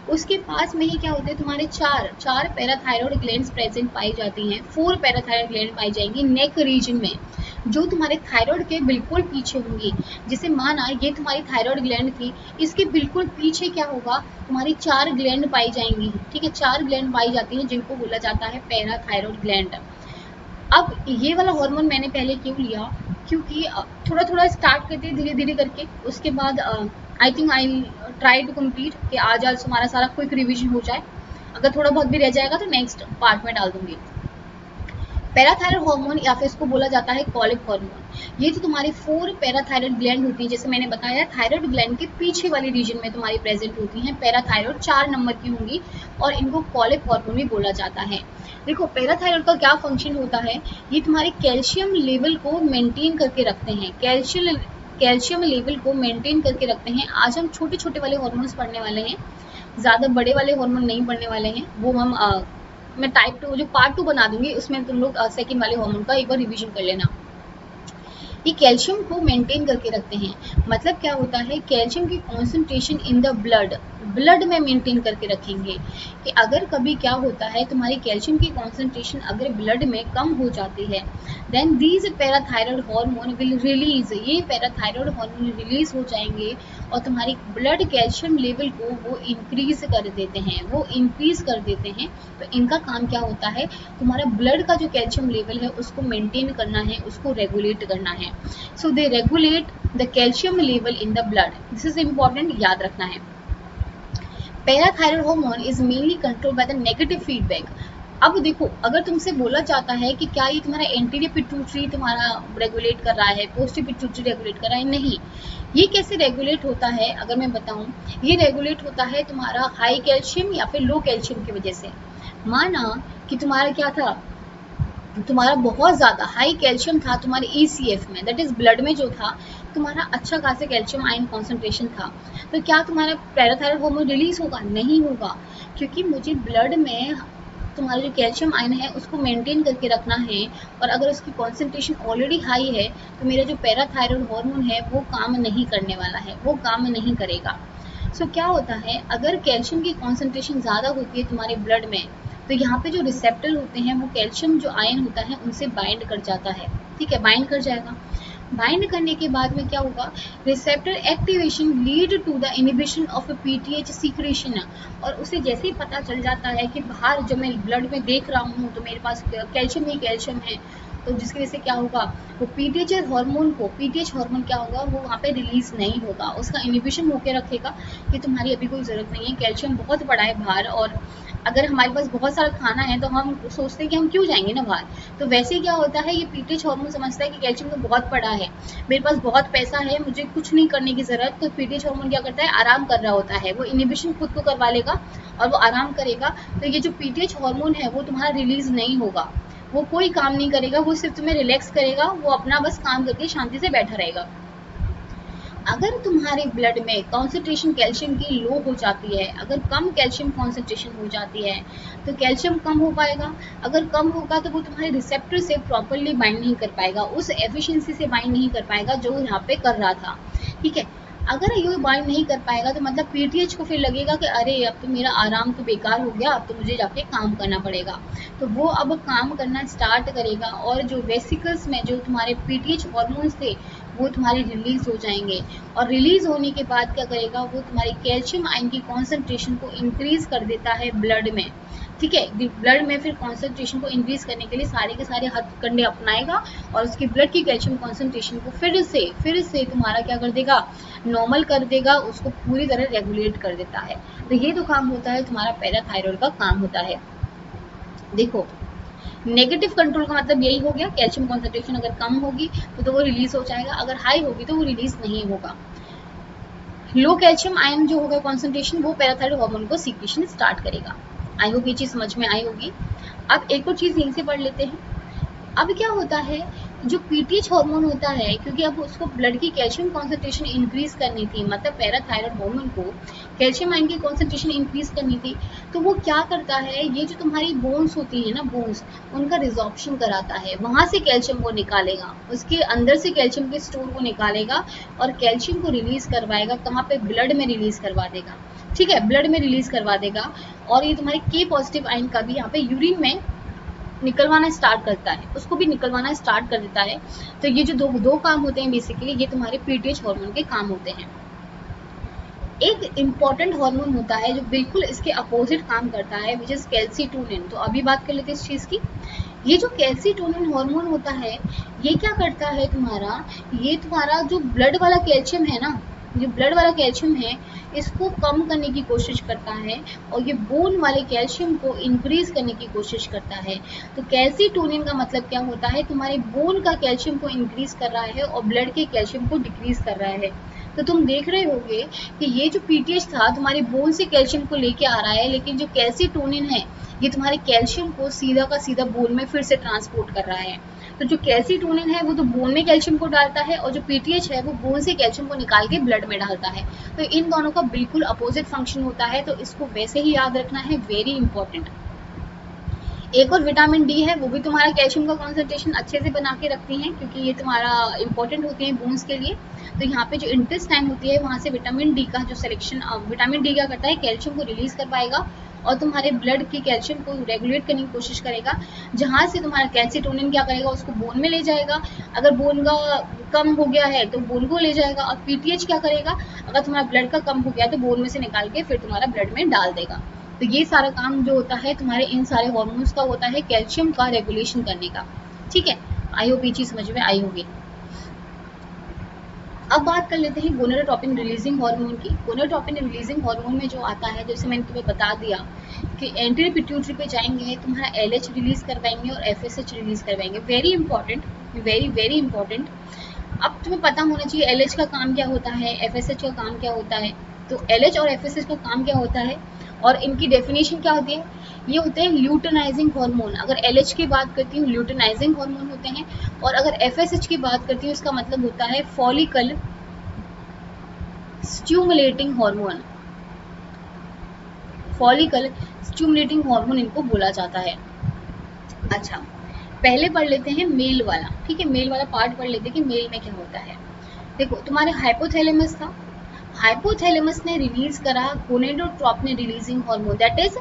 उसके पास में ही क्या होते हैं तुम्हारे चार पैराथायरॉयड ग्लैंड्स प्रेजेंट पाई जाती हैं। 4 पैराथायरॉयड ग्लैंड पाई जाएंगी नेक रीजन में, जो तुम्हारे थायराइड के बिल्कुल पीछे होंगी। जैसे माना ये तुम्हारी थायराइड ग्लैंड थी, इसके बिल्कुल पीछे क्या होगा, तुम्हारी 4 ग्लैंड पाई जाएंगी, ठीक है, 4 ग्लैंड पाई जाती हैं जिनको बोला जाता है पैराथायरॉयड ग्लैंड। अब ये वाला हार्मोन मैंने पहले क्यों लिया, क्योंकि थोड़ा थोड़ा स्टार्ट करते हैं धीरे धीरे करके, उसके बाद I think I try to complete कि आज हमारा सारा क्विक रिवीजन हो जाए। अगर थोड़ा बहुत भी रह जाएगा तो नेक्स्ट पार्ट में डाल दूंगी। पैराथायरॉयड हार्मोन या फिर इसको बोला जाता है कॉलिक हार्मोन। ये जो तुम्हारी 4 पैराथायरॉयड ग्लैंड होती है, जैसे मैंने बताया थायराइड ग्लैंड के पीछे वाली रीजन में तुम्हारी प्रेजेंट होती हैं। पैराथायरॉयड 4 नंबर की होंगी और इनको कॉलिक हार्मोन भी बोला जाता है। देखो पैराथायरॉयड का क्या फंक्शन होता है, ये तुम्हारे कैल्शियम लेवल को मेंटेन करके रखते हैं, कैल्शियम लेवल को मेंटेन करके रखते हैं। आज हम छोटे छोटे वाले हार्मोन्स पढ़ने वाले हैं, ज़्यादा बड़े वाले हार्मोन नहीं पढ़ने वाले हैं। वो हम मैं टाइप 2 जो पार्ट 2 बना दूंगी, उसमें तुम लोग सेकंड वाले हार्मोन का एक बार रिवीजन कर लेना। ये कैल्शियम को मेंटेन करके रखते हैं, मतलब क्या होता है, कैल्शियम की कॉन्सेंट्रेशन इन द ब्लड में मेंटेन करके रखेंगे कि अगर कभी क्या होता है तुम्हारी कैल्शियम की कॉन्सेंट्रेशन अगर ब्लड में कम हो जाती है, then these parathyroid hormone will release, ये पैराथायरॉयड हार्मोन रिलीज हो जाएंगे और तुम्हारी ब्लड कैल्शियम लेवल को वो इंक्रीज कर देते हैं, तो इनका काम क्या होता है, तुम्हारा ब्लड का जो कैल्शियम लेवल है उसको मेंटेन करना है, उसको रेगुलेट करना है। So they regulate the calcium level in the blood, this is important, याद रखना है। Parathyroid hormone is mainly control by the negative feedback. अब देखो अगर तुमसे बोला जाता है कि क्या ये तुम्हारा एंटीरियर पिट्यूटरी तुम्हारा रेगुलेट कर रहा है, पोस्टीरियर पिट्यूटरी रेगुलेट कर रहा है, नहीं। ये कैसे रेगुलेट होता है अगर मैं बताऊं, ये रेगुलेट होता है तुम्हारा हाई कैल्शियम या फिर लो कैल्शियम की वजह से। माना कि तुम्हारा क्या था, तुम्हारा बहुत ज़्यादा हाई कैल्शियम था तुम्हारे ECF में, दैट इज़ ब्लड में जो था तुम्हारा अच्छा खासा कैल्शियम आयन कॉन्सेंट्रेशन था, तो क्या तुम्हारा पैराथायरॉयड हार्मोन रिलीज होगा, नहीं होगा, क्योंकि मुझे ब्लड में तुम्हारा जो कैल्शियम आयन है उसको मेंटेन करके रखना है। और अगर उसकी कॉन्सेंट्रेशन ऑलरेडी हाई है तो मेरा जो पैराथायरॉयड हार्मोन है वो काम नहीं करने वाला है, वो काम नहीं करेगा। सो क्या होता है, अगर कैल्शियम की कॉन्सेंट्रेशन ज़्यादा होती है तुम्हारे ब्लड में, तो यहाँ पे जो रिसेप्टर होते हैं वो कैल्शियम जो आयन होता है उनसे बाइंड कर जाता है, ठीक है, बाइंड कर जाएगा। बाइंड करने के बाद में क्या होगा, receptor activation lead to the inhibition of PTH secretion. और उसे जैसे ही पता चल जाता है कि बाहर जब मैं ब्लड में देख रहा हूँ तो मेरे पास कैल्शियम ही कैल्शियम है, तो जिसकी वजह से क्या होगा, वो PTH हार्मोन क्या होगा, वो वहाँ पे रिलीज नहीं होगा, उसका इनिबिशन होकर रखेगा कि तुम्हारी अभी कोई ज़रूरत नहीं है, कैल्शियम बहुत बड़ा है बाहर। और अगर हमारे पास बहुत सारा खाना है तो हम सोचते हैं कि हम क्यों जाएंगे ना बाहर, तो वैसे क्या होता है, ये PTH हार्मोन समझता है कि कैल्शियम तो बहुत पड़ा है, मेरे पास बहुत पैसा है, मुझे कुछ नहीं करने की ज़रूरत, तो PTH हार्मोन क्या करता है, आराम कर रहा होता है, वो इनिबिशन खुद को करवा लेगा और वो आराम करेगा। तो ये जो PTH हार्मोन है वो तुम्हारा रिलीज नहीं होगा, वो कोई काम नहीं करेगा, वो सिर्फ तुम्हें रिलैक्स करेगा, वो अपना बस काम करके शांति से बैठा रहेगा। अगर तुम्हारे ब्लड में कॉन्सेंट्रेशन कैल्शियम की लो हो जाती है, अगर कम कैल्शियम कॉन्सेंट्रेशन हो जाती है, तो कैल्शियम कम हो पाएगा। अगर कम होगा तो वो तुम्हारे रिसेप्टर से प्रॉपरली बाइंड नहीं कर पाएगा, उस एफिशिएंसी से बाइंड नहीं कर पाएगा जो यहाँ पे कर रहा था। ठीक है, अगर ये बाइंड नहीं कर पाएगा तो मतलब पीटीएच को फिर लगेगा कि अरे अब तो मेरा आराम तो बेकार हो गया, अब तो मुझे जाके काम करना पड़ेगा। तो वो अब काम करना स्टार्ट करेगा और जो वेसिकल्स में जो तुम्हारे पीटीएच हॉर्मोन्स थे वो तुम्हारे रिलीज हो जाएंगे, और रिलीज होने के बाद क्या करेगा, वो तुम्हारी कैल्शियम आयन की कॉन्सेंट्रेशन को इंक्रीज कर देता है ब्लड में। ठीक है, ब्लड में फिर कॉन्सेंट्रेशन को इंक्रीज करने के लिए सारे के सारे हथकंडे अपनाएगा और उसकी ब्लड की कैल्शियम कॉन्सेंट्रेशन को फिर से तुम्हारा क्या कर देगा, नॉर्मल कर देगा, उसको पूरी तरह रेगुलेट कर देता है। तो ये तो काम होता है तुम्हारा पैराथायरॉयड का काम होता है। देखो, नेगेटिव कंट्रोल का मतलब यही हो गया, कैल्शियम कॉन्सेंट्रेशन अगर कम होगी तो वो रिलीज हो जाएगा, अगर हाई होगी तो वो रिलीज नहीं होगा। लो कैल्शियम आयन जो होगा कॉन्सेंट्रेशन, वो पैराथायरॉयड हार्मोन को सीक्रेशन स्टार्ट करेगा। आई होप ये चीज समझ में आई होगी। अब एक और चीज यहीं से पढ़ लेते हैं। अब क्या होता है, जो पीटीएच हार्मोन होता है, क्योंकि अब उसको ब्लड की कैल्शियम कॉन्सेंट्रेशन इंक्रीज करनी थी, मतलब पैराथायरॉयड हार्मोन को कैल्शियम आयन की कॉन्सेंट्रेशन इंक्रीज करनी थी, तो वो क्या करता है, ये जो तुम्हारी बोन्स होती है ना, बोन्स, उनका रिजॉर्प्शन कराता है, वहां से कैल्शियम को निकालेगा, उसके अंदर से कैल्शियम के स्टोर को निकालेगा और कैल्शियम को रिलीज करवाएगा। कहाँ पे, ब्लड में रिलीज करवा देगा। ठीक है, ब्लड में रिलीज करवा देगा। और ये तुम्हारे के पॉजिटिव आयन का भी यहाँ पे यूरिन में निकलवाना स्टार्ट करता है, उसको भी निकलवाना स्टार्ट कर देता है। तो ये जो दो काम होते हैं बेसिकली, ये तुम्हारे पीटीएच हार्मोन के काम होते हैं। एक इम्पॉर्टेंट हार्मोन होता है जो बिल्कुल इसके अपोजिट काम करता है, विच इज कैल्सीटोनिन। तो अभी बात कर लेते हैं इस चीज की। ये जो कैल्सीटोनिन हार्मोन होता है, ये क्या करता है तुम्हारा, ये तुम्हारा जो ब्लड वाला कैल्शियम है ना, जो ब्लड वाला कैल्शियम है, इसको कम करने की कोशिश करता है और ये बोन वाले कैल्शियम को इंक्रीज करने की कोशिश करता है। तो कैल्सीटोनिन का मतलब क्या होता है, तुम्हारे बोन का कैल्शियम को इंक्रीज कर रहा है और ब्लड के कैल्शियम को डिक्रीज कर रहा है। तो तुम देख रहे होगे कि ये जो पीटीएच था तुम्हारे बोन से कैल्शियम को लेके आ रहा है, लेकिन जो कैल्सीटोनिन है ये तुम्हारे कैल्शियम को सीधा का सीधा बोन में फिर से ट्रांसपोर्ट कर रहा है। तो जो कैल्सीटोनिन है वो तो बोन में कैल्शियम को डालता है और जो पीटीएच है वो बोन से कैल्शियम को निकाल के ब्लड में डालता है। तो इन दोनों का बिल्कुल अपोजिट फंक्शन होता है, तो इसको वैसे ही याद रखना है, वेरी इंपॉर्टेंट। एक और विटामिन डी है, वो भी तुम्हारा कैल्शियम का कॉन्सेंट्रेशन अच्छे से बना के रखती हैं, क्योंकि ये तुम्हारा इंपॉर्टेंट होती है बोन्स के लिए। तो यहाँ पे जो इंटेस्टाइन होती है वहाँ से विटामिन डी का जो सिलेक्शन, विटामिन डी क्या करता है, कैल्शियम को रिलीज कर पाएगा और तुम्हारे ब्लड की कैल्शियम को रेगुलेट करने की कोशिश करेगा। जहाँ से तुम्हारा कैल्सीटोनिन क्या करेगा, उसको बोन में ले जाएगा, अगर बोन का कम हो गया है तो बोन को ले जाएगा, और पीटीएच क्या करेगा, अगर तुम्हारा ब्लड का कम हो गया तो बोन में से निकाल के फिर तुम्हारा ब्लड में डाल देगा। तो ये सारा काम जो होता है तुम्हारे इन सारे हार्मोन्स का होता है कैल्शियम का रेगुलेशन करने का। ठीक है, आई होप ये चीज समझ में आई होगी। अब बात कर लेते हैं गोनाडोट्रोपिन रिलीजिंग हार्मोन की। गोनाडोट्रोपिन रिलीजिंग हार्मोन में जो आता है, जैसे मैंने तुम्हें बता दिया कि एंटी पिट्यूटरी पे जाएंगे, तुम्हारा एलएच रिलीज करवाएंगे और एफएसएच रिलीज करवाएंगे। Very important, very very important. अब तुम्हें पता होना चाहिए एलएच का काम क्या होता है, एफएसएच का काम क्या होता है। तो एलएच और एफएसएच का काम क्या होता है और इनकी डेफिनेशन क्या होती है, ये होते हैं ल्यूटेनाइजिंग हार्मोन। अगर एलएच की बात करती हूँ, ल्यूटेनाइजिंग हार्मोन होते हैं, और अगर एफएसएच की बात करती हूँ, इसका मतलब होता है follicle stimulating hormone. Follicle stimulating hormone इनको बोला जाता है। अच्छा, पहले पढ़ लेते हैं मेल वाला। ठीक है, मेल वाला पार्ट पढ़ लेते हैं कि मेल में क्या होता है। देखो, तुम्हारे हाइपोथैलेमस था, हाइपोथैलेमस ने रिलीज करा gonadotropin releasing hormone, that is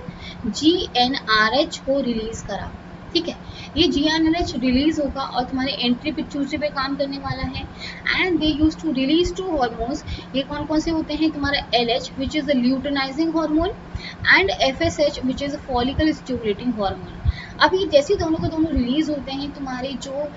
GnRH को रिलीज करा। ठीक है, ये जीएनआरएच रिलीज होगा और तुम्हारे एंट्री पिट्यूटरी पे काम करने वाला है। And they use to release two hormones. ये कौन कौन से होते हैं, तुम्हारा LH which is the luteinising hormone and FSH which is follicle stimulating hormone. अब ये जैसे दोनों के दोनों रिलीज होते हैं, तुम्हारी जो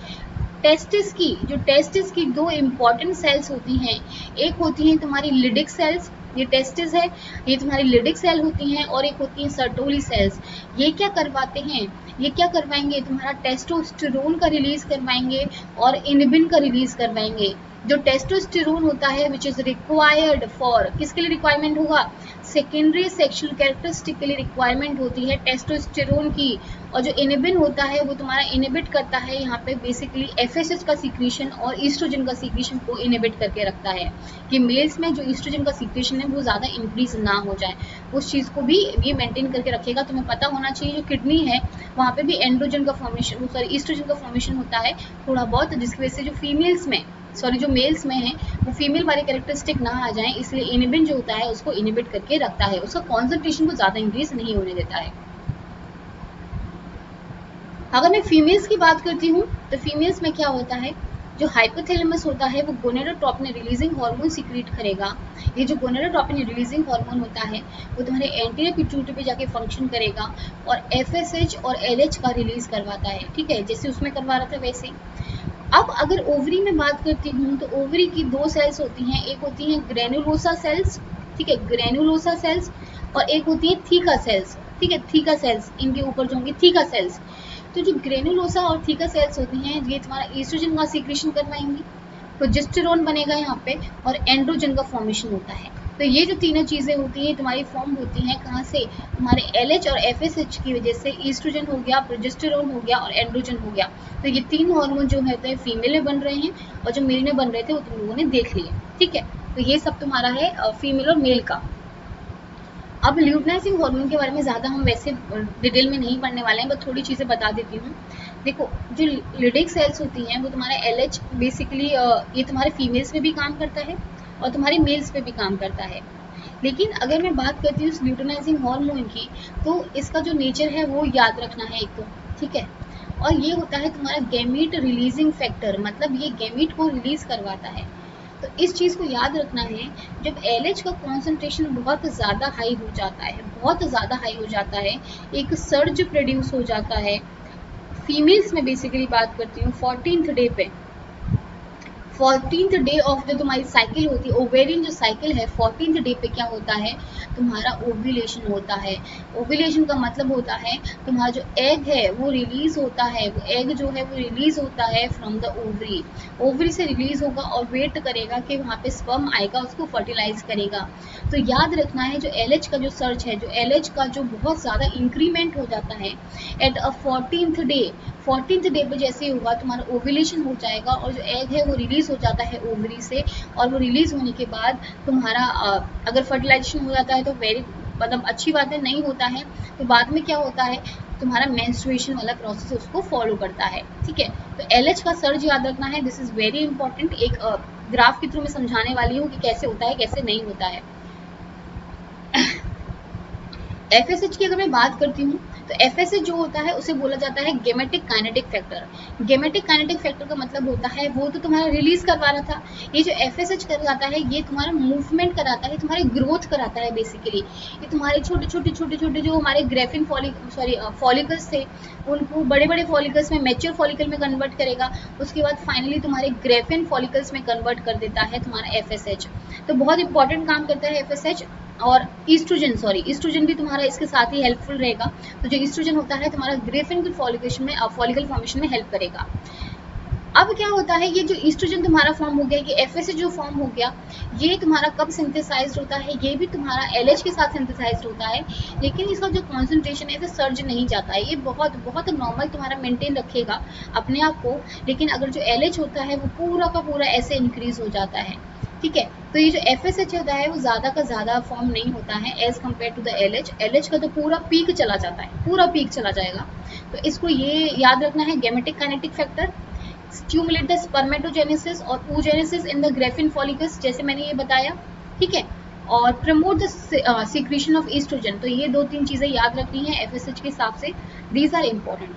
टेस्टिस की दो इम्पॉर्टेंट सेल्स होती हैं, एक होती हैं तुम्हारी लिडिक सेल्स, ये टेस्टिस है, ये तुम्हारी लिडिक सेल होती हैं, और एक होती हैं सर्टोली सेल्स। ये क्या करवाते हैं, ये क्या करवाएंगे, तुम्हारा टेस्टोस्टेरोन का रिलीज करवाएंगे और इनबिन का रिलीज करवाएंगे। जो टेस्टोस्टेरोन होता है विच इज रिक्वायर्ड फॉर, किसके लिए रिक्वायरमेंट होगा, सेकेंडरी सेक्सुअल कैरेक्टरिस्टिक के लिए रिक्वायरमेंट होती है टेस्टोस्टेरोन की। और जो इनिबिन होता है वो तुम्हारा इनिबिट करता है यहाँ पे बेसिकली एफएसएच का सीक्रेशन और ईस्ट्रोजन का सीक्रेशन को इनिबिट करके रखता है कि मेल्स में जो ईस्ट्रोजन का सीक्रेशन है वो ज़्यादा इंक्रीज ना हो जाए, उस चीज़ को भी ये मेंटेन करके रखेगा। तुम्हें पता होना चाहिए जो किडनी है वहाँ पे भी एंड्रोजन का फॉर्मेशन, सॉरी ईस्ट्रोजन का फॉर्मेशन होता है थोड़ा बहुत, जिसकी वजह से जो फीमेल्स में, सॉरी जो मेल्स में है वो फीमेल वाले कैरेक्टरिस्टिक ना आ जाए, इसलिए इनिबिन जो होता है उसको इनिबिट करके रखता है, उसका कॉन्सेंट्रेशन को ज़्यादा इंक्रीज नहीं होने देता है। अगर मैं फीमेल्स की बात करती हूँ तो फीमेल्स में क्या होता है, जो हाइपोथैलेमस होता है वो गोनेडोट्रोपिन रिलीजिंग हार्मोन सीक्रेट करेगा। ये जो गोनेडोट्रोपिन रिलीजिंग हार्मोन होता है वो तुम्हारे एंटीरियर पिट्यूटरी पे जाके फंक्शन करेगा और एफएसएच और एलएच का रिलीज करवाता है, ठीक है, जैसे उसमें करवा रहा था वैसे। अब अगर ओवरी में बात करती हूँ तो ओवरी की दो सेल्स होती हैं, एक होती हैं ग्रेनुलोसा सेल्स, ठीक है, ग्रेनुलोसा सेल्स, और एक होती है थीका सेल्स, ठीक है, थीका सेल्स, इनके ऊपर जो होंगी थीका सेल्स। तो जो ग्रेनुलोसा और थीका सेल्स होती हैं ये तुम्हारा ईस्ट्रोजन का सीक्रेशन करवाएंगी, प्रोजेस्टेरोन बनेगा यहाँ पे और एंड्रोजन का फॉर्मेशन होता है। तो ये जो तीनों चीज़ें होती हैं तुम्हारी फॉर्म होती हैं कहाँ से, तुम्हारे एलएच और एफएसएच की वजह से, ईस्ट्रोजन हो गया, प्रोजेस्टेरोन हो गया और एंड्रोजन हो गया। तो ये तीन हार्मोन जो होते हैं फीमेल में बन रहे हैं और जो मेल में बन रहे थे वो तुम लोगों ने देख लिए, ठीक है। तो ये सब तुम्हारा है फीमेल और मेल का। अब ल्यूटनाइजिंग हार्मोन के बारे में ज़्यादा हम वैसे डिटेल में नहीं पढ़ने वाले हैं, बस थोड़ी चीज़ें बता देती हूँ। देखो जो लिडिक सेल्स होती हैं वो तुम्हारा एलएच बेसिकली ये तुम्हारे फीमेल्स में भी काम करता है और तुम्हारे मेल्स पे भी काम करता है। लेकिन अगर मैं बात करती हूँ ल्यूटनाइजिंग हार्मोन की तो इसका जो नेचर है वो याद रखना है एक तो, ठीक है। और ये होता है तुम्हारा गैमीट रिलीजिंग फैक्टर, मतलब ये गैमीट को रिलीज करवाता है। तो इस चीज़ को याद रखना है, जब एलएच का कॉन्सेंट्रेशन बहुत ज़्यादा हाई हो जाता है, बहुत ज़्यादा हाई हो जाता है, एक सर्ज प्रोड्यूस हो जाता है। फीमेल्स में बेसिकली बात करती हूँ 14th डे पे, 14th डे ऑफ जो तुम्हारी साइकिल होती है, ओवेरियन जो साइकिल है 14th डे पे क्या होता है, तुम्हारा ओव्यूलेशन होता है। ओव्यूलेशन का मतलब होता है तुम्हारा जो एग है वो रिलीज होता है, वो एग जो है वो रिलीज होता है फ्रॉम द ओवरी, ओवरी से रिलीज होगा और वेट करेगा कि वहाँ पे स्पर्म आएगा, उसको फर्टिलाइज करेगा। तो याद रखना है जो एलएच का जो सर्च है, जो एलएच का जो बहुत ज़्यादा इंक्रीमेंट हो जाता है एट अ 14th डे पे जैसे होगा तुम्हारा ओव्यूलेशन हो जाएगा और जो एग है वो रिलीज हो जाता है ओवरी से, और वो रिलीज होने के बाद तुम्हारा अगर फर्टिलाइजेशन हो जाता है तो वेरी मतलब अच्छी बात है, नहीं होता है तो बाद में क्या होता है तुम्हारा मेंस्ट्रुएशन वाला प्रोसेस उसको फॉलो करता है, ठीक है। तो एलएच का सर्ज याद रखना है, दिस इज वेरी इंपॉर्टेंट। एक ग्राफ के थ्रू मैं समझाने वाली हूँ कि कैसे होता है कैसे नहीं होता है। एफएसएच की अगर मैं बात करती हूँ तो एफएसएच जो होता है उसे बोला जाता है gametic kinetic factor. Gametic kinetic factor का मतलब होता है वो तो तुम्हारा रिलीज करवा रहा था, ये जो एफएसएच कराता है ये तुम्हारा मूवमेंट कराता है, तुम्हारे ग्रोथ कराता है बेसिकली। ये तुम्हारे छोटे छोटे जो हमारे ग्रेफिन फॉलिकल्स थे उनको बड़े बड़े फॉलिकल्स में, मैच्योर फॉलिकल में कन्वर्ट करेगा, उसके बाद फाइनली तुम्हारे ग्रेफिन फॉलिकल्स में कन्वर्ट कर देता है तुम्हारा एफएसएच। तो बहुत इंपॉर्टेंट काम करता है एफएसएच। और ईस्ट्रोजन भी तुम्हारा इसके साथ ही हेल्पफुल रहेगा। तो जो ईस्ट्रोजन होता है तुम्हारा ग्रेफिन फॉलिकल फॉर्मेशन में हेल्प करेगा। अब क्या होता है, ये जो ईस्ट्रोजन तुम्हारा फॉर्म हो गया, ये एफएसएच जो फॉर्म हो गया, ये तुम्हारा कब सिंथेसाइज्ड होता है, ये भी तुम्हारा एलएच के साथ सिंथेसाइज्ड होता है, लेकिन इसका जो कॉन्सेंट्रेशन है सर्ज नहीं जाता है, ये बहुत बहुत नॉर्मल तुम्हारा मेंटेन रखेगा अपने आप को। लेकिन अगर जो एलएच होता है वो पूरा का पूरा ऐसे इंक्रीज हो जाता है, ठीक है। तो ये जो एफएसएच होता है वो ज़्यादा का ज़्यादा फॉर्म नहीं होता है as compare to the LH. LH का तो पूरा पीक चला जाता है, पूरा पीक चला जाएगा। तो इसको ये याद रखना है, gametic kinetic factor stimulate the spermatogenesis और oogenesis in the graafian follicles, जैसे मैंने ये बताया, ठीक है। और promote the secretion of oestrogen. तो ये दो तीन चीज़ें याद रखनी है एफएसएच के हिसाब से, दीज आर इम्पोर्टेंट।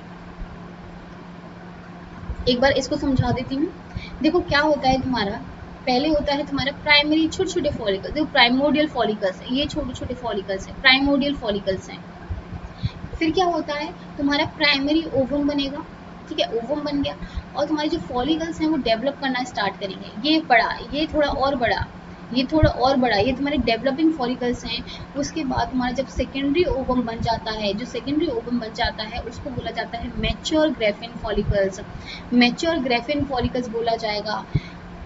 एक बार इसको समझा देती हूँ। देखो क्या होता है तुम्हारा, पहले होता है तुम्हारा प्राइमरी छोटे छोटे फॉलिकल्स, देखो प्राइमोडियल फॉलिकल्स है, ये छोटे छोटे फॉलिकल्स हैं, प्राइमोडियल फॉलिकल्स हैं। फिर क्या होता है तुम्हारा प्राइमरी ओवम बनेगा, ठीक है, ओवम बन गया और तुम्हारे जो फॉलिकल्स हैं वो डेवलप करना स्टार्ट करेंगे, ये बड़ा, ये थोड़ा और बड़ा, ये थोड़ा और बड़ा, ये तुम्हारे डेवलपिंग फॉलिकल्स हैं। उसके बाद तुम्हारा जब सेकेंडरी ओवम बन जाता है, जो सेकेंडरी ओवम बन जाता है उसको बोला जाता है mature Graafian follicles, mature Graafian follicles बोला जाएगा।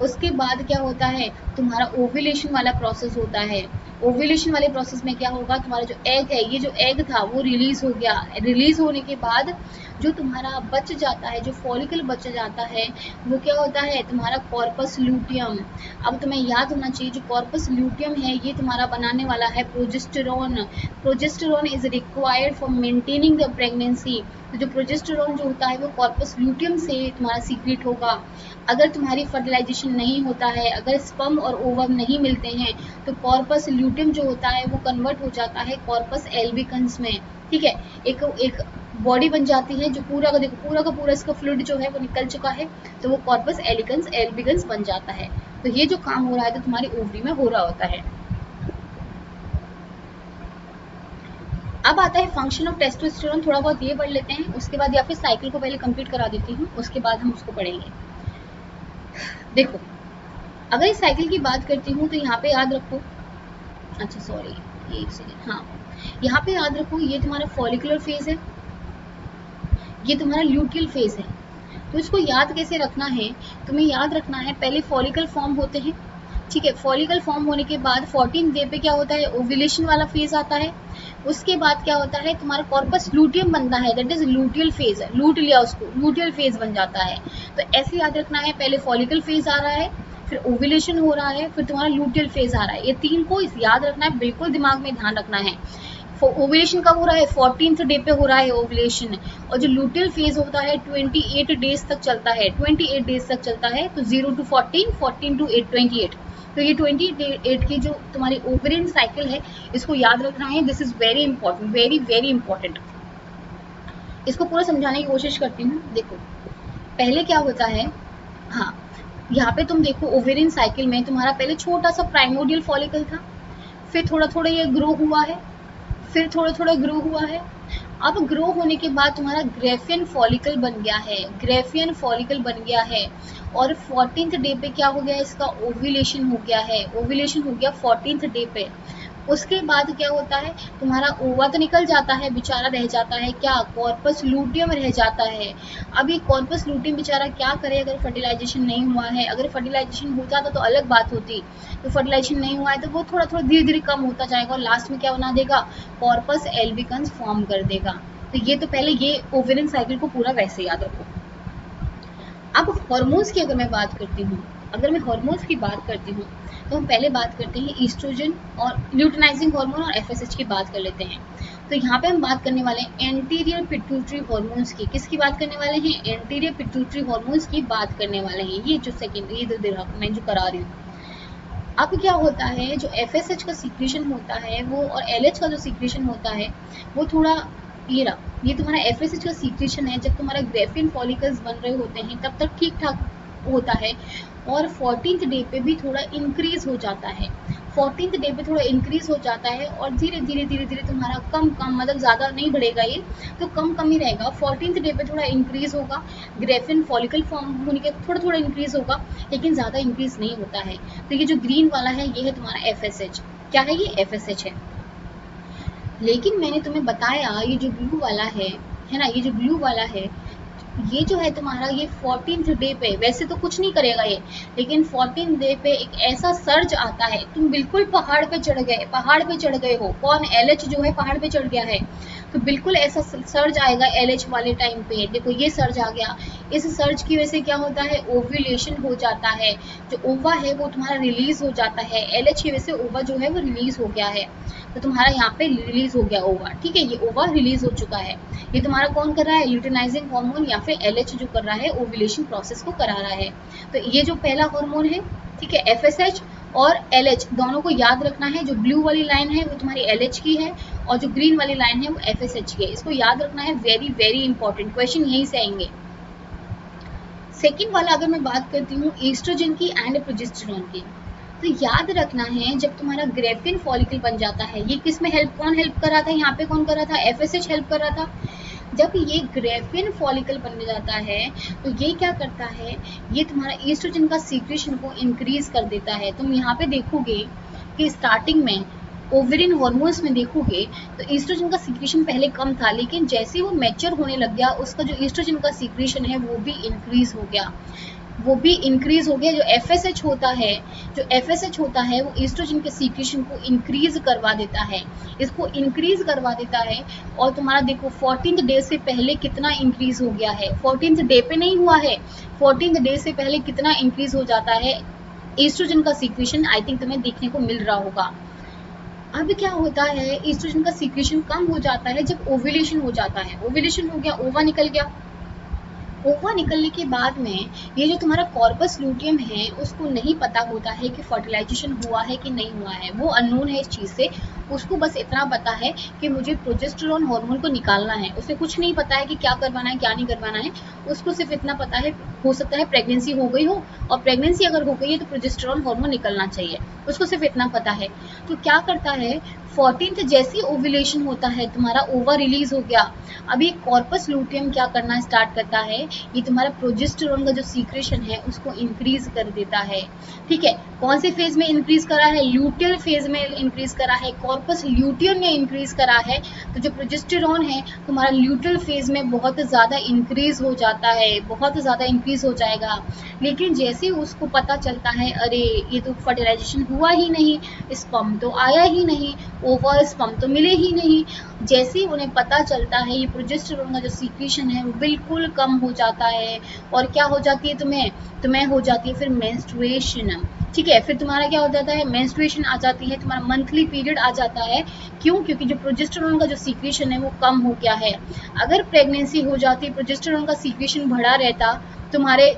उसके बाद क्या होता है, तुम्हारा ओव्यूलेशन वाला प्रोसेस होता है। ओव्यूलेशन वाले प्रोसेस में क्या होगा, तुम्हारा जो एग है, ये जो एग था वो रिलीज हो गया। रिलीज होने के बाद जो तुम्हारा बच जाता है, जो फॉलिकल बच जाता है, वो क्या होता है, तुम्हारा कॉर्पस ल्यूटियम। अब तुम्हें याद होना चाहिए, जो कॉर्पस ल्यूटियम है ये तुम्हारा बनाने वाला है progesterone. Progesterone is required for maintaining the pregnancy. तो जो प्रोजेस्टेरॉन जो होता है वो कॉर्पस ल्यूटियम से तुम्हारा सीक्रेट होगा। अगर तुम्हारी फर्टिलाइजेशन नहीं होता है, अगर स्पर्म और ओवम नहीं मिलते हैं, तो कॉर्पस ल्यूटियम जो होता है वो कन्वर्ट हो जाता है कॉर्पस एल्बिकन्स में। ठीक है, एक बॉडी बन जाती है, जो पूरा का देखो, पूरा का पूरा इसका फ्लूइड जो है वो निकल चुका है, तो वो कॉर्पस एल्बिकन्स बन जाता है। तो ये जो काम हो रहा है तो तुम्हारी ओवरी में हो रहा होता है। अब आता है फंक्शन ऑफ टेस्टोस्टेरोन, थोड़ा बहुत ये पढ़ लेते हैं, उसके बाद या फिर साइकिल को पहले कंप्लीट करा देती हूँ, उसके बाद हम उसको पढ़ेंगे। देखो, अगर इस साइकिल की बात करती हूँ तो यहाँ पे याद रखो, अच्छा सॉरी एक सेकेंड, हाँ यहाँ पे याद रखो, ये तुम्हारा फॉलिकुलर फेज है, ये तुम्हारा ल्यूटियल फेज है। तो इसको याद कैसे रखना है, तुम्हें याद रखना है पहले फॉलिकल फॉर्म होते हैं। ठीक है, फॉलिकल फॉर्म होने के बाद 14 डे पे क्या होता है, ओव्यूलेशन वाला फेज आता है। उसके बाद क्या होता है, तुम्हारा कॉर्पस लूटियम बनता है, दैट इज लूटियल फेज, लूट लिया उसको, लूटियल फेज बन जाता है। तो ऐसे याद रखना है, पहले फॉलिकल फेज आ रहा है, फिर ओव्यूलेशन हो रहा है, फिर तुम्हारा लूटियल फेज आ रहा है। ये तीन को याद रखना है, बिल्कुल दिमाग में ध्यान रखना है। ओव्यूलेशन कब हो रहा है, 14th डे पे हो रहा है ओव्यूलेशन, और जो लूटियल फेज होता है 28 डेज तक चलता है, 28 डेज तक चलता है। तो 0 to 14, 14 to 8, 28। तो ये 28 की जो तुम्हारी ओवरियन साइकिल है, इसको याद रखना है। This is very important, very very important. इसको पूरा समझाने की कोशिश करती हूँ। देखो, पहले क्या होता है, हाँ यहाँ पे तुम देखो, ओवेरियन साइकिल में तुम्हारा पहले छोटा सा प्राइमोडियल फॉलिकल था, फिर थोड़ा थोड़ा ये ग्रो हुआ है, फिर थोड़ा थोड़ा ग्रो हुआ है। अब ग्रो होने के बाद तुम्हारा ग्रेफियन फॉलिकल बन गया है, ग्रेफियन फॉलिकल बन गया है। और 14th डे पे क्या हो गया, इसका ओव्यूलेशन हो गया है, ओव्यूलेशन हो गया 14th डे पे। उसके बाद क्या होता है, तुम्हारा ओवा तो निकल जाता है, बेचारा रह जाता है क्या, कॉर्पस लूटियम रह जाता है। अब ये कॉर्पस लूटियम बेचारा क्या करे, अगर फर्टिलाइजेशन नहीं हुआ है, अगर फर्टिलाइजेशन हो जाता तो अलग बात होती, तो फर्टिलाइजेशन नहीं हुआ है तो वो थोड़ा थोड़ा धीरे धीरे कम होता जाएगा, और लास्ट में क्या बना देगा, कॉर्पस एल्बिकन्स फॉर्म कर देगा। तो ये तो पहले ये ओवेरियन साइकिल को पूरा वैसे याद रखो। अब हार्मोन्स की अगर मैं बात करती हूँ, अगर मैं हार्मोन्स की बात करती हूँ, तो हम पहले बात करते हैं ईस्ट्रोजन और ल्यूटिनाइजिंग हार्मोन और एफएसएच की बात कर लेते हैं। तो यहाँ पे हम बात करने वाले हैं एंटीरियर पिट्यूटरी हार्मोन्स की। किसकी बात करने वाले हैं, एंटीरियर पिट्यूटरी हार्मोन्स की बात करने वाले हैं। ये जो सेकेंड, ये मैं जो करा रही हूँ। अब क्या होता है, जो एफएसएच का सीक्रेशन होता है वो, और एलएच का जो सीक्रेशन होता है वो थोड़ा, ये रहा, ये तुम्हारा एफएसएच का सीक्रेशन है जब तुम्हारा ग्रेफिन फॉलिकल्स बन रहे होते हैं तब तक ठीक ठाक होता है, और 14th डे पे भी थोड़ा इंक्रीज हो जाता है। 14th डे पे थोड़ा इंक्रीज हो जाता है, और धीरे धीरे धीरे धीरे तुम्हारा कम कम, मतलब ज़्यादा नहीं बढ़ेगा ये, तो कम कम ही रहेगा। 14th डे पे थोड़ा इंक्रीज होगा, ग्रेफिन फॉलिकल फॉर्म होने के थोड़ा थोड़ा इंक्रीज होगा, लेकिन ज़्यादा इंक्रीज नहीं होता है। तो ये जो ग्रीन वाला है ये है तुम्हारा एफएसएच। क्या है ये, एफएसएच है। लेकिन मैंने तुम्हें बताया ये जो ब्लू वाला है ना, ये जो ब्लू वाला है, ये जो है तुम्हारा, ये 14th डे पे वैसे तो कुछ नहीं करेगा ये, लेकिन 14th डे पे एक ऐसा सर्ज आता है, तुम बिल्कुल पहाड़ पे चढ़ गए, पहाड़ पे चढ़ गए हो, कौन, एलएच जो है पहाड़ पे चढ़ गया है, तो बिल्कुल ऐसा सर्ज आएगा एलएच वाले टाइम पे। देखो ये सर्ज आ गया, इस सर्ज की वजह से क्या होता है, ओव्यूलेशन हो जाता है, जो ओवा है वो तुम्हारा रिलीज हो जाता है, एलएच की वजह से ओवा जो है वो रिलीज हो गया है, तो तुम्हारा यहाँ पे रिलीज हो गया ओवा। ठीक है, ये ओवा रिलीज हो चुका है। ये तुम्हारा कौन कर रहा है, ल्यूटिनाइजिंग हार्मोन या फिर एलएच जो कर रहा है, ओव्यूलेशन प्रोसेस को करा रहा है। तो ये जो पहला हार्मोन है, ठीक है, एफएसएच और एलएच दोनों को याद रखना है। जो ब्लू वाली लाइन है वो तुम्हारी एलएच की है, और जो ग्रीन वाली लाइन है वो एफएसएच की है। इसको याद रखना है, वेरी वेरी इंपॉर्टेंट, क्वेश्चन यहीं से आएंगे। सेकेंड वाला अगर मैं बात करती हूँ ईस्ट्रोजन की एंड प्रोजेस्टेरॉन की, तो याद रखना है जब तुम्हारा ग्रेफिन फॉलिकल बन जाता है, ये किस में हेल्प, कौन हेल्प कर रहा था, यहाँ पे कौन कर रहा था, एफएसएच हेल्प कर रहा था। जब ये ग्रेफिन फॉलिकल बन जाता है तो ये क्या करता है, ये तुम्हारा ईस्ट्रोजन का सीक्रेशन को इंक्रीज कर देता है। तुम यहाँ पे देखोगे कि स्टार्टिंग में ओवेरियन हार्मोन्स में देखोगे तो ईस्ट्रोजन का सीक्रेशन पहले कम था, लेकिन जैसे वो मैच्योर होने लग गया उसका जो ईस्ट्रोजन का सीक्रेशन है वो भी इंक्रीज हो गया। वो भी इंक्रीज हो गया। जो एफएसएच होता है, जो एफएसएच होता है वो ईस्ट्रोजन के सीक्रेशन को इंक्रीज करवा देता है, इसको इंक्रीज करवा देता है। और तुम्हारा देखो 14th डे से पहले कितना इंक्रीज हो गया है, 14th डे पे नहीं हुआ है, 14th डे से पहले कितना इंक्रीज हो जाता है ईस्ट्रोजन का सीक्रेशन। आई थिंक तुम्हें देखने को मिल रहा होगा। अब क्या होता है, ईस्ट्रोजन का सीक्रेशन कम हो जाता है जब ओव्यूलेशन हो जाता है। ओव्यूलेशन हो गया, ओवा निकल गया, ओवा निकलने के बाद में ये जो तुम्हारा कॉर्पस लूटियम है उसको नहीं पता होता है कि फर्टिलाइजेशन हुआ है कि नहीं हुआ है, वो अननोन है इस चीज़ से। उसको बस इतना पता है कि मुझे प्रोजेस्टेरॉन हार्मोन को निकालना है, उसे कुछ नहीं पता है कि क्या करवाना है क्या नहीं करवाना है। उसको सिर्फ इतना पता है, हो सकता है प्रेगनेंसी हो गई हो, और प्रेगनेंसी अगर हो गई है तो प्रोजेस्टेरॉन हार्मोन निकलना चाहिए, उसको सिर्फ इतना पता है। तो क्या करता है, 14th जैसी ओव्यूलेशन होता है, तुम्हारा ओवा रिलीज हो गया, अभी कॉर्पस लूटियम क्या करना स्टार्ट करता है, ये तुम्हारा प्रोजेस्टेरॉन का जो सीक्रेशन है उसको इंक्रीज कर देता है। ठीक है, कौन से फेज में इंक्रीज करा है, ल्यूटियल फेज में इंक्रीज करा है, कॉर्पस ल्यूटियम में इंक्रीज करा है। तो जो प्रोजेस्टेरॉन है तुम्हारा ल्यूटियल फेज में बहुत ज़्यादा इंक्रीज हो जाता है, बहुत ज़्यादा इंक्रीज हो जाएगा। लेकिन जैसे उसको पता चलता है अरे ये तो फर्टिलाइजेशन हुआ ही नहीं, स्पर्म तो आया ही नहीं, ओवर स्पर्म तो मिले ही नहीं, जैसे ही उन्हें पता चलता है ये प्रोजेस्टेरॉन का जो सीक्रेशन है वो बिल्कुल कम हो जाता है। और क्या हो जाती है, तुम्हें हो जाती है फिर मेंस्ट्रुएशन। ठीक है, फिर तुम्हारा क्या हो जाता है, मेंस्ट्रुएशन आ जाती है, तुम्हारा मंथली पीरियड आ जाता है। क्यों? क्योंकि जो प्रोजेस्टेरॉन का जो सीक्रेशन है वो कम हो गया है। अगर प्रेगनेंसी हो जाती, प्रोजेस्टेरॉन का सीक्रेशन बढ़ा रहता, तुम्हारे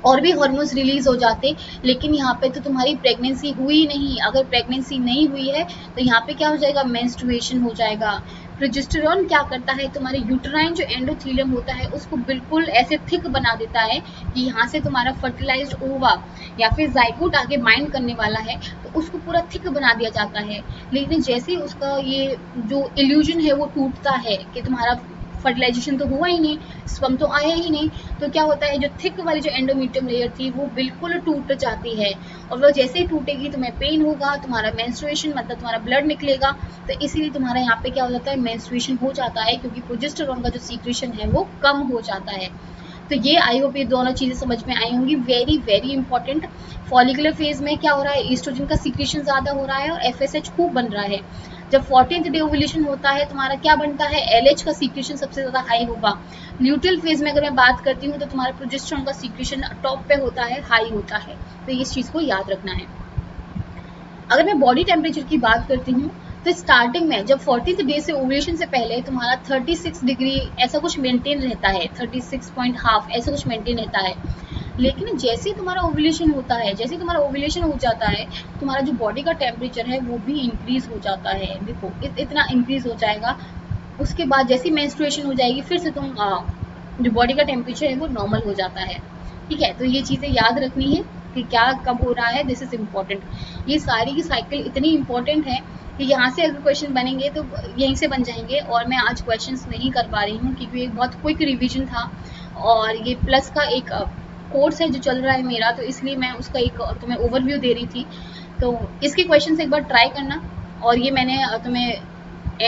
और भी हार्मोन्स रिलीज हो जाते, लेकिन यहाँ पे तो तुम्हारी प्रेगनेंसी हुई नहीं। अगर प्रेगनेंसी नहीं हुई है तो यहाँ पे क्या हो जाएगा, मेंस्ट्रुएशन हो जाएगा। प्रोजेस्टेरॉन क्या करता है, तुम्हारे यूट्राइन जो एंडोथेलियम होता है उसको बिल्कुल ऐसे थिक बना देता है कि यहाँ से तुम्हारा फर्टिलाइज्ड ओवा या फिर जाइगोट आगे बाइंड करने वाला है तो उसको पूरा थिक बना दिया जाता है। लेकिन जैसे ही उसका ये जो इल्यूजन है वो टूटता है कि तुम्हारा फर्टिलाइजेशन तो हुआ ही नहीं, स्पर्म तो आया ही नहीं, तो क्या होता है, जो थिक वाली जो एंडोमेट्रियम लेयर थी वो बिल्कुल टूट जाती है। और वो जैसे ही टूटेगी तुम्हें पेन होगा, तुम्हारा मेंस्ट्रुएशन मतलब तुम्हारा ब्लड निकलेगा। तो इसीलिए तुम्हारा यहाँ पे क्या हो जाता है, मेंस्ट्रुएशन हो जाता है, क्योंकि प्रोजेस्टेरॉन का जो सीक्रेशन है वो कम हो जाता है। तो ये आई होप ये दोनों चीज़ें समझ में आई होंगी। Very very important. Follicular phase में क्या हो रहा है, ईस्ट्रोजन का सीक्रेशन ज़्यादा हो रहा है और एफएसएच खूब बन रहा है। जब 14th डे ओव्यूलेशन होता है तुम्हारा क्या बनता है, एलएच का सीक्रेशन सबसे ज़्यादा हाई होगा। ल्यूटियल फेज में अगर मैं बात करती हूँ तो तुम्हारा प्रोजेस्टेरॉन का सीक्रेशन टॉप पे होता है, हाई होता है। तो इस चीज़ को याद रखना है। अगर मैं बॉडी टेम्परेचर की बात करती हूँ तो स्टार्टिंग में जब 14th डे से ओव्यूलेशन से पहले तुम्हारा 36 डिग्री ऐसा कुछ मेंटेन रहता है, 36.5 ऐसा कुछ मेंटेन रहता है। लेकिन जैसे ही तुम्हारा ओव्यूलेशन होता है, जैसे तुम्हारा ओव्यूलेशन हो जाता है, तुम्हारा जो बॉडी का टेम्परेचर है वो भी इंक्रीज हो जाता है। देखो इतना इंक्रीज हो जाएगा। उसके बाद जैसी मेंस्ट्रुएशन हो जाएगी फिर से तुम जो बॉडी का टेम्परेचर है वो नॉर्मल हो जाता है। ठीक है, तो ये चीज़ें याद रखनी है कि क्या कब हो रहा है, दिस इज इम्पॉर्टेंट। ये सारी की साइकिल इतनी इंपॉर्टेंट है कि यहाँ से अगर क्वेश्चन बनेंगे तो यहीं से बन जाएंगे। और मैं आज क्वेश्चंस नहीं कर पा रही हूँ क्योंकि एक बहुत क्विक रिवीजन था और ये प्लस का एक कोर्स है जो चल रहा है मेरा, तो इसलिए मैं उसका एक तुम्हें ओवरव्यू दे रही थी। तो इसके क्वेश्चन एक बार ट्राई करना। और ये मैंने तुम्हें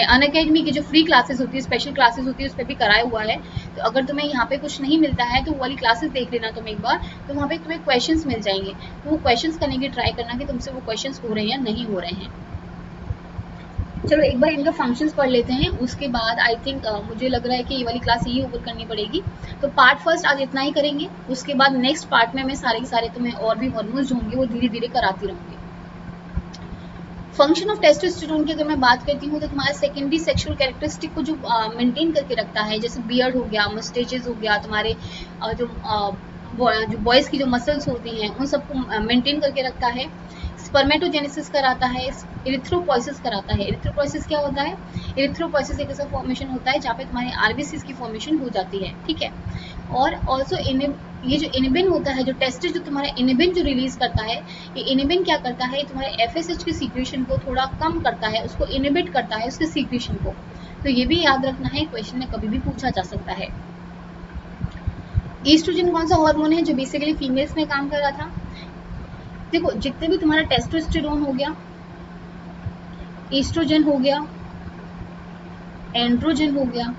अनअकैडमी की जो फ्री क्लासेस होती है, स्पेशल क्लासेस होती है, उस पर भी कराया हुआ है। तो अगर तुम्हें यहाँ पे कुछ नहीं मिलता है तो वो वाली क्लासेस देख लेना तुम एक बार, तो वहाँ पे तुम्हें क्वेश्चंस मिल जाएंगे। तो वो क्वेश्चंस करने की ट्राई करना कि तुमसे वो क्वेश्चंस हो रहे हैं या नहीं हो रहे हैं। चलो एक बार इनका फंक्शंस पढ़ लेते हैं, उसके बाद आई थिंक मुझे लग रहा है कि ये वाली क्लास यही ओवर करनी पड़ेगी। तो पार्ट फर्स्ट आज इतना ही करेंगे, उसके बाद नेक्स्ट पार्ट में मैं सारे के सारे तुम्हें और भी हार्मोन्स जो होंगे वो धीरे धीरे कराती रहूँगी। फंक्शन ऑफ टेस्टोस्टेरोन की अगर मैं बात करती हूँ तो तुम्हारे सेकेंडरी सेक्सुअल कैरेक्टरिस्टिक को जो मेंटेन करके रखता है, जैसे बियर्ड हो गया, मस्टेचेस हो गया, तुम्हारे जो बॉयज़ की जो मसल्स होती हैं उन सबको मेंटेन करके रखता है। स्पर्मेटोजेनेसिस कराता है, इरिथ्रोपोइसिस कराता है। इरिथ्रोपोइसिस क्या होता है, इरिथ्रोपोइसिस एक ऐसा फॉर्मेशन होता है जहाँ पे तुम्हारे आरबीसीज की फॉर्मेशन हो जाती है। ठीक है, और ऑल्सो ये जो इनिबिन होता है, जो टेस्टिस जो तुम्हारा इनिबिन जो रिलीज करता है, ये इनिबिन क्या करता है, तुम्हारे एफएसएच की सीक्रेशन को थोड़ा कम करता है, उसको इनिबिट करता है उसके सीक्रेशन को। तो ये भी याद रखना है, क्वेश्चन में कभी भी पूछा जा सकता है। ईस्ट्रोजन कौन सा हार्मोन है जो बेसिकली फीमेल्स में काम कर रहा था। देखो जितने भी तुम्हारा टेस्टोस्टेरोन हो गया, ईस्ट्रोजन हो गया, एंड्रोजन हो गया,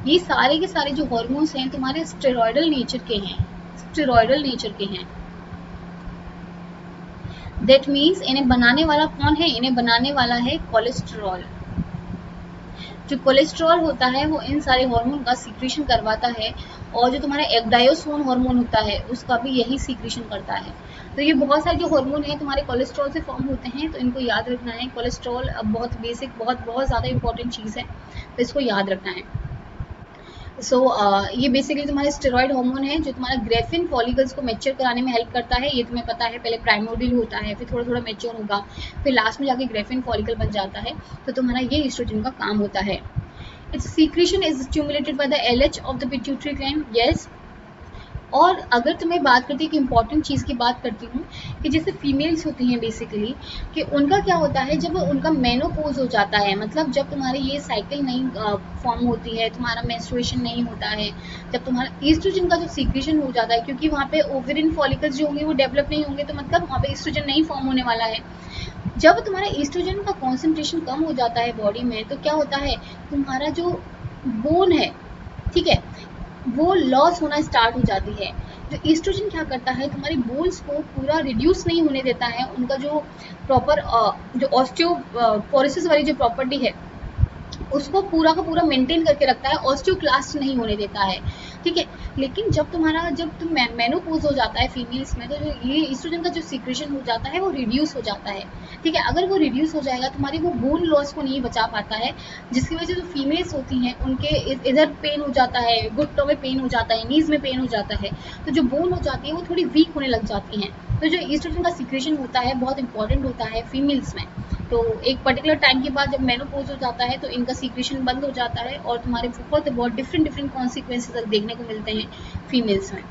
ये सारे के सारे जो हार्मोन्स हैं तुम्हारे स्टेरॉयडल नेचर के हैं। स्टेरॉयडल नेचर के हैं। दैट मीन्स इन्हें बनाने वाला कौन है? इन्हें बनाने वाला है कोलेस्ट्रॉल। जो कोलेस्ट्रॉल होता है वो इन सारे हार्मोन का सीक्रेशन करवाता है, और जो तुम्हारा एग्डायोसोन हार्मोन होता है उसका भी यही सीक्रेशन करता है। तो ये बहुत सारे जो हार्मोन हैं तुम्हारे कोलेस्ट्रॉल से फॉर्म होते हैं, तो इनको याद रखना है। कोलेस्ट्रॉल अब बहुत बेसिक, बहुत बहुत ज़्यादा इंपॉर्टेंट चीज़ है, तो इसको याद रखना है। ये बेसिकली तुम्हारे स्टेरॉइड हार्मोन है जो तुम्हारा ग्रेफिन फॉलिकल्स को मैच्योर कराने में हेल्प करता है। ये तुम्हें पता है, पहले प्राइमोर्डियल होता है, फिर थोड़ा थोड़ा मैच्योर होगा, फिर लास्ट में जाके ग्रेफिन फॉलिकल बन जाता है। तो तुम्हारा ये ईस्ट्रोजन का काम होता है। It's secretion is stimulated by the LH of the pituitary gland. Yes. और अगर तुम्हें बात करती है कि इंपॉर्टेंट चीज़ की बात करती हूँ कि जैसे फीमेल्स होती हैं बेसिकली, कि उनका क्या होता है जब उनका मेनोपॉज हो जाता है, मतलब जब तुम्हारी ये साइकिल नहीं फॉर्म होती है, तुम्हारा मेंस्ट्रुएशन नहीं होता है, जब तुम्हारा ईस्ट्रोजन का जो सीक्रेशन हो जाता है, क्योंकि वहाँ पे ओवेरियन फॉलिकल्स जो होंगे वो डेवलप नहीं होंगे, तो मतलब वहाँ पे ईस्ट्रोजन नहीं फॉर्म होने वाला है। जब तुम्हारा ईस्ट्रोजन का कॉन्सेंट्रेशन कम हो जाता है बॉडी में, तो क्या होता है, तुम्हारा जो बोन है, ठीक है, वो लॉस होना स्टार्ट हो जाती है। जो ईस्ट्रोजन क्या करता है, तुम्हारी बोन्स को पूरा रिड्यूस नहीं होने देता है, उनका जो प्रॉपर जो ऑस्टियोपोरोसिस वाली जो प्रॉपर्टी है उसको पूरा का पूरा मेंटेन करके रखता है, ऑस्टियोक्लास्ट नहीं होने देता है, ठीक है। लेकिन जब तुम मेनोपॉज हो जाता है फीमेल्स में, तो जो ये ईस्ट्रोजन का जो सीक्रेशन हो जाता है वो रिड्यूस हो जाता है, ठीक है। अगर वो रिड्यूस हो जाएगा, तुम्हारी वो बोन लॉस को नहीं बचा पाता है, जिसकी वजह से जो फीमेल्स होती हैं उनके इधर पेन हो जाता है, घुटनों में पेन हो जाता है, नीज में पेन हो जाता है, तो जो बोन हो जाती है वो थोड़ी वीक होने लग जाती हैं। तो जो ईस्ट्रोजन का सीक्रेशन होता है बहुत इंपॉर्टेंट होता है फीमेल्स में। तो एक पर्टिकुलर टाइम के बाद जब मेनोपॉज हो जाता है तो इनका सीक्रेशन बंद हो जाता है, और तुम्हारे बहुत डिफरेंट कॉन्सिक्वेंसेस देखने को मिलते हैं फीमेल्स में।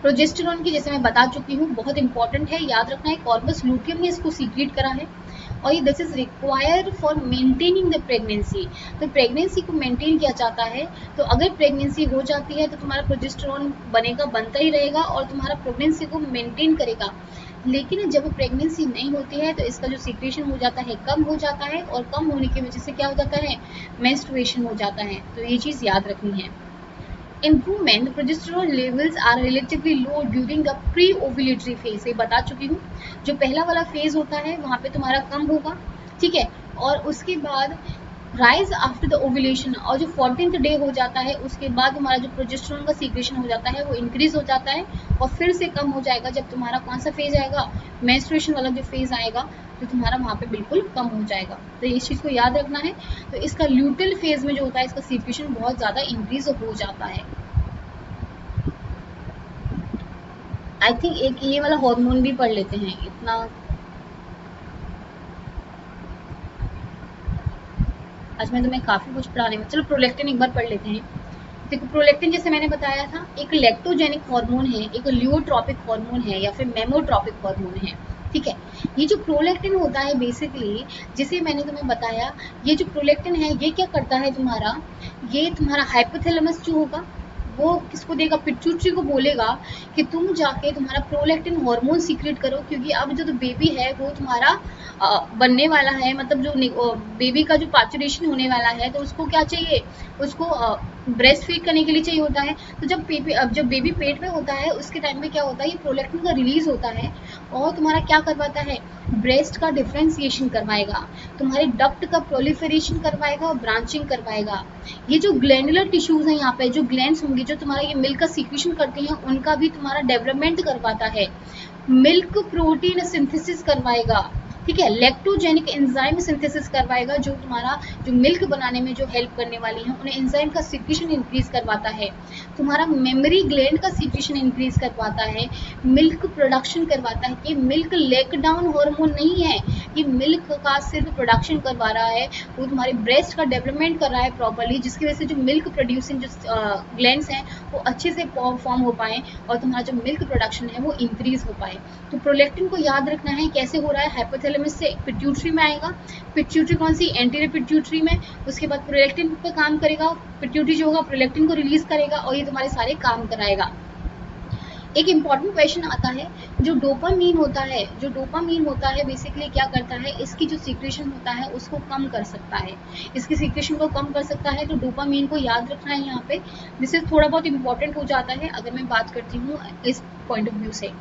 प्रोजेस्टेरॉन की जैसे मैं बता चुकी हूँ, बहुत इंपॉर्टेंट है, याद रखना है। कॉर्पस लूटियम ने इसको सीक्रेट करा है, और ये this is required for maintaining the pregnancy. तो प्रेगनेंसी को मेंटेन किया जाता है, तो अगर प्रेगनेंसी हो जाती है तो तुम्हारा प्रोजेस्टेरॉन बनेगा, बनता ही रहेगा, और तुम्हारा प्रेगनेंसी को मेंटेन करेगा। लेकिन जब प्रेगनेंसी नहीं होती है तो इसका जो सीक्रेशन हो जाता है कम हो जाता है, और कम होने की वजह से क्या हो जाता है, मेंस्ट्रुएशन हो जाता है। तो ये चीज़ याद रखनी है। In women, progesterone levels are relatively low during the pre-ovulatory phase। ये बता चुकी हूँ, जो पहला वाला फेज होता है वहाँ पे तुम्हारा कम होगा, ठीक है। और उसके बाद राइज आफ्टर द ओव्यूलेशन, और जो 14th डे हो जाता है उसके बाद तुम्हारा जो प्रोजेस्टेरोन का सीक्रेशन हो जाता है वो इंक्रीज हो जाता है, और फिर से कम हो जाएगा जब तुम्हारा कौन सा फेज आएगा, मेंस्ट्रुएशन वाला जो फेज आएगा, तो तुम्हारा वहाँ पे बिल्कुल कम हो जाएगा। तो इस चीज़ को याद रखना है। तो इसका ल्यूटल फेज में जो होता है इसका सीक्रेशन बहुत ज़्यादा इंक्रीज हो जाता है। आई थिंक एक ये वाला हार्मोन भी पढ़ लेते हैं, इतना आज मैं तुम्हें काफ़ी कुछ पढ़ाने में। चलो प्रोलेक्टिन एक बार पढ़ लेते हैं। देखो प्रोलेक्टिन जैसे मैंने बताया था, एक लैक्टोजेनिक हार्मोन है, एक ल्यूट्रोपिक हार्मोन है, या फिर मेमोट्रोपिक हार्मोन है, ठीक है। ये जो प्रोलेक्टिन होता है बेसिकली, जिसे मैंने तुम्हें बताया, ये जो प्रोलेक्टिन है ये क्या करता है, ये तुम्हारा हाइपोथैलेमस जो होगा वो किसको देगा, पिट्यूटरी को बोलेगा कि तुम जाके तुम्हारा प्रोलेक्टिन हार्मोन सीक्रेट करो, क्योंकि अब जो बेबी है वो तुम्हारा बनने वाला है, मतलब जो बेबी का जो पार्चुरेशन होने वाला है, तो उसको क्या चाहिए, उसको ब्रेस्ट फीड करने के लिए चाहिए होता है। तो जब बेबी पेट में होता है उसके टाइम में क्या होता है, ये प्रोलेक्टिन का रिलीज होता है, और तुम्हारा क्या करवाता है, ब्रेस्ट का डिफ्रेंसिएशन करवाएगा, तुम्हारे डक्ट का प्रोलिफरेशन करवाएगा और ब्रांचिंग करवाएगा। ये जो ग्लैंडुलर टिश्यूज हैं, यहाँ पे जो ग्लैंड्स होंगी जो तुम्हारा ये मिल्क का सीक्रेशन करती हैं, उनका भी तुम्हारा डेवलपमेंट करवाता है, मिल्क प्रोटीन सिंथेसिस करवाएगा, ठीक है। लैक्टोजेनिक एंजाइम सिंथेसिस करवाएगा, जो तुम्हारा जो मिल्क बनाने में जो हेल्प करने वाली हैं, उन्हें एंजाइम का सीक्रेशन इंक्रीज करवाता है, तुम्हारा मेमोरी ग्लैंड का सीक्रेशन इंक्रीज करवाता है, मिल्क प्रोडक्शन करवाता है। ये मिल्क लेक डाउन हार्मोन नहीं है, ये मिल्क का सिर्फ प्रोडक्शन करवा रहा है, वो तुम्हारे ब्रेस्ट का डेवलपमेंट कर रहा है प्रॉपरली, जिसकी वजह से जो मिल्क प्रोड्यूसिंग जो ग्लैंड्स हैं वो अच्छे से फॉर्म हो पाए, और तुम्हारा जो मिल्क प्रोडक्शन है वो इंक्रीज हो पाए। तो प्रोलेक्टिन को याद रखना है कैसे हो रहा है, हाइपोथैलेमस से पिट्यूटरी में आएगा, पिट्यूटरी कौन सी, एंटीरियर पिट्यूटरी में, उसके बाद प्रोलेक्टिन पे काम करेगा, पिट्यूटरी जो होगा प्रोलेक्टिन को रिलीज करेगा, और ये तुम्हारे सारे काम कराएगा। एक इम्पॉर्टेंट क्वेश्चन आता है, जो डोपामीन होता है बेसिकली क्या करता है, इसकी जो सीक्रेशन होता है उसको कम कर सकता है, इसकी सीक्रेशन को कम कर सकता है। तो डोपामीन को याद रखना है यहाँ पे, जिससे थोड़ा बहुत इंपॉर्टेंट हो जाता है अगर मैं बात करती हूँ इस पॉइंट ऑफ व्यू से।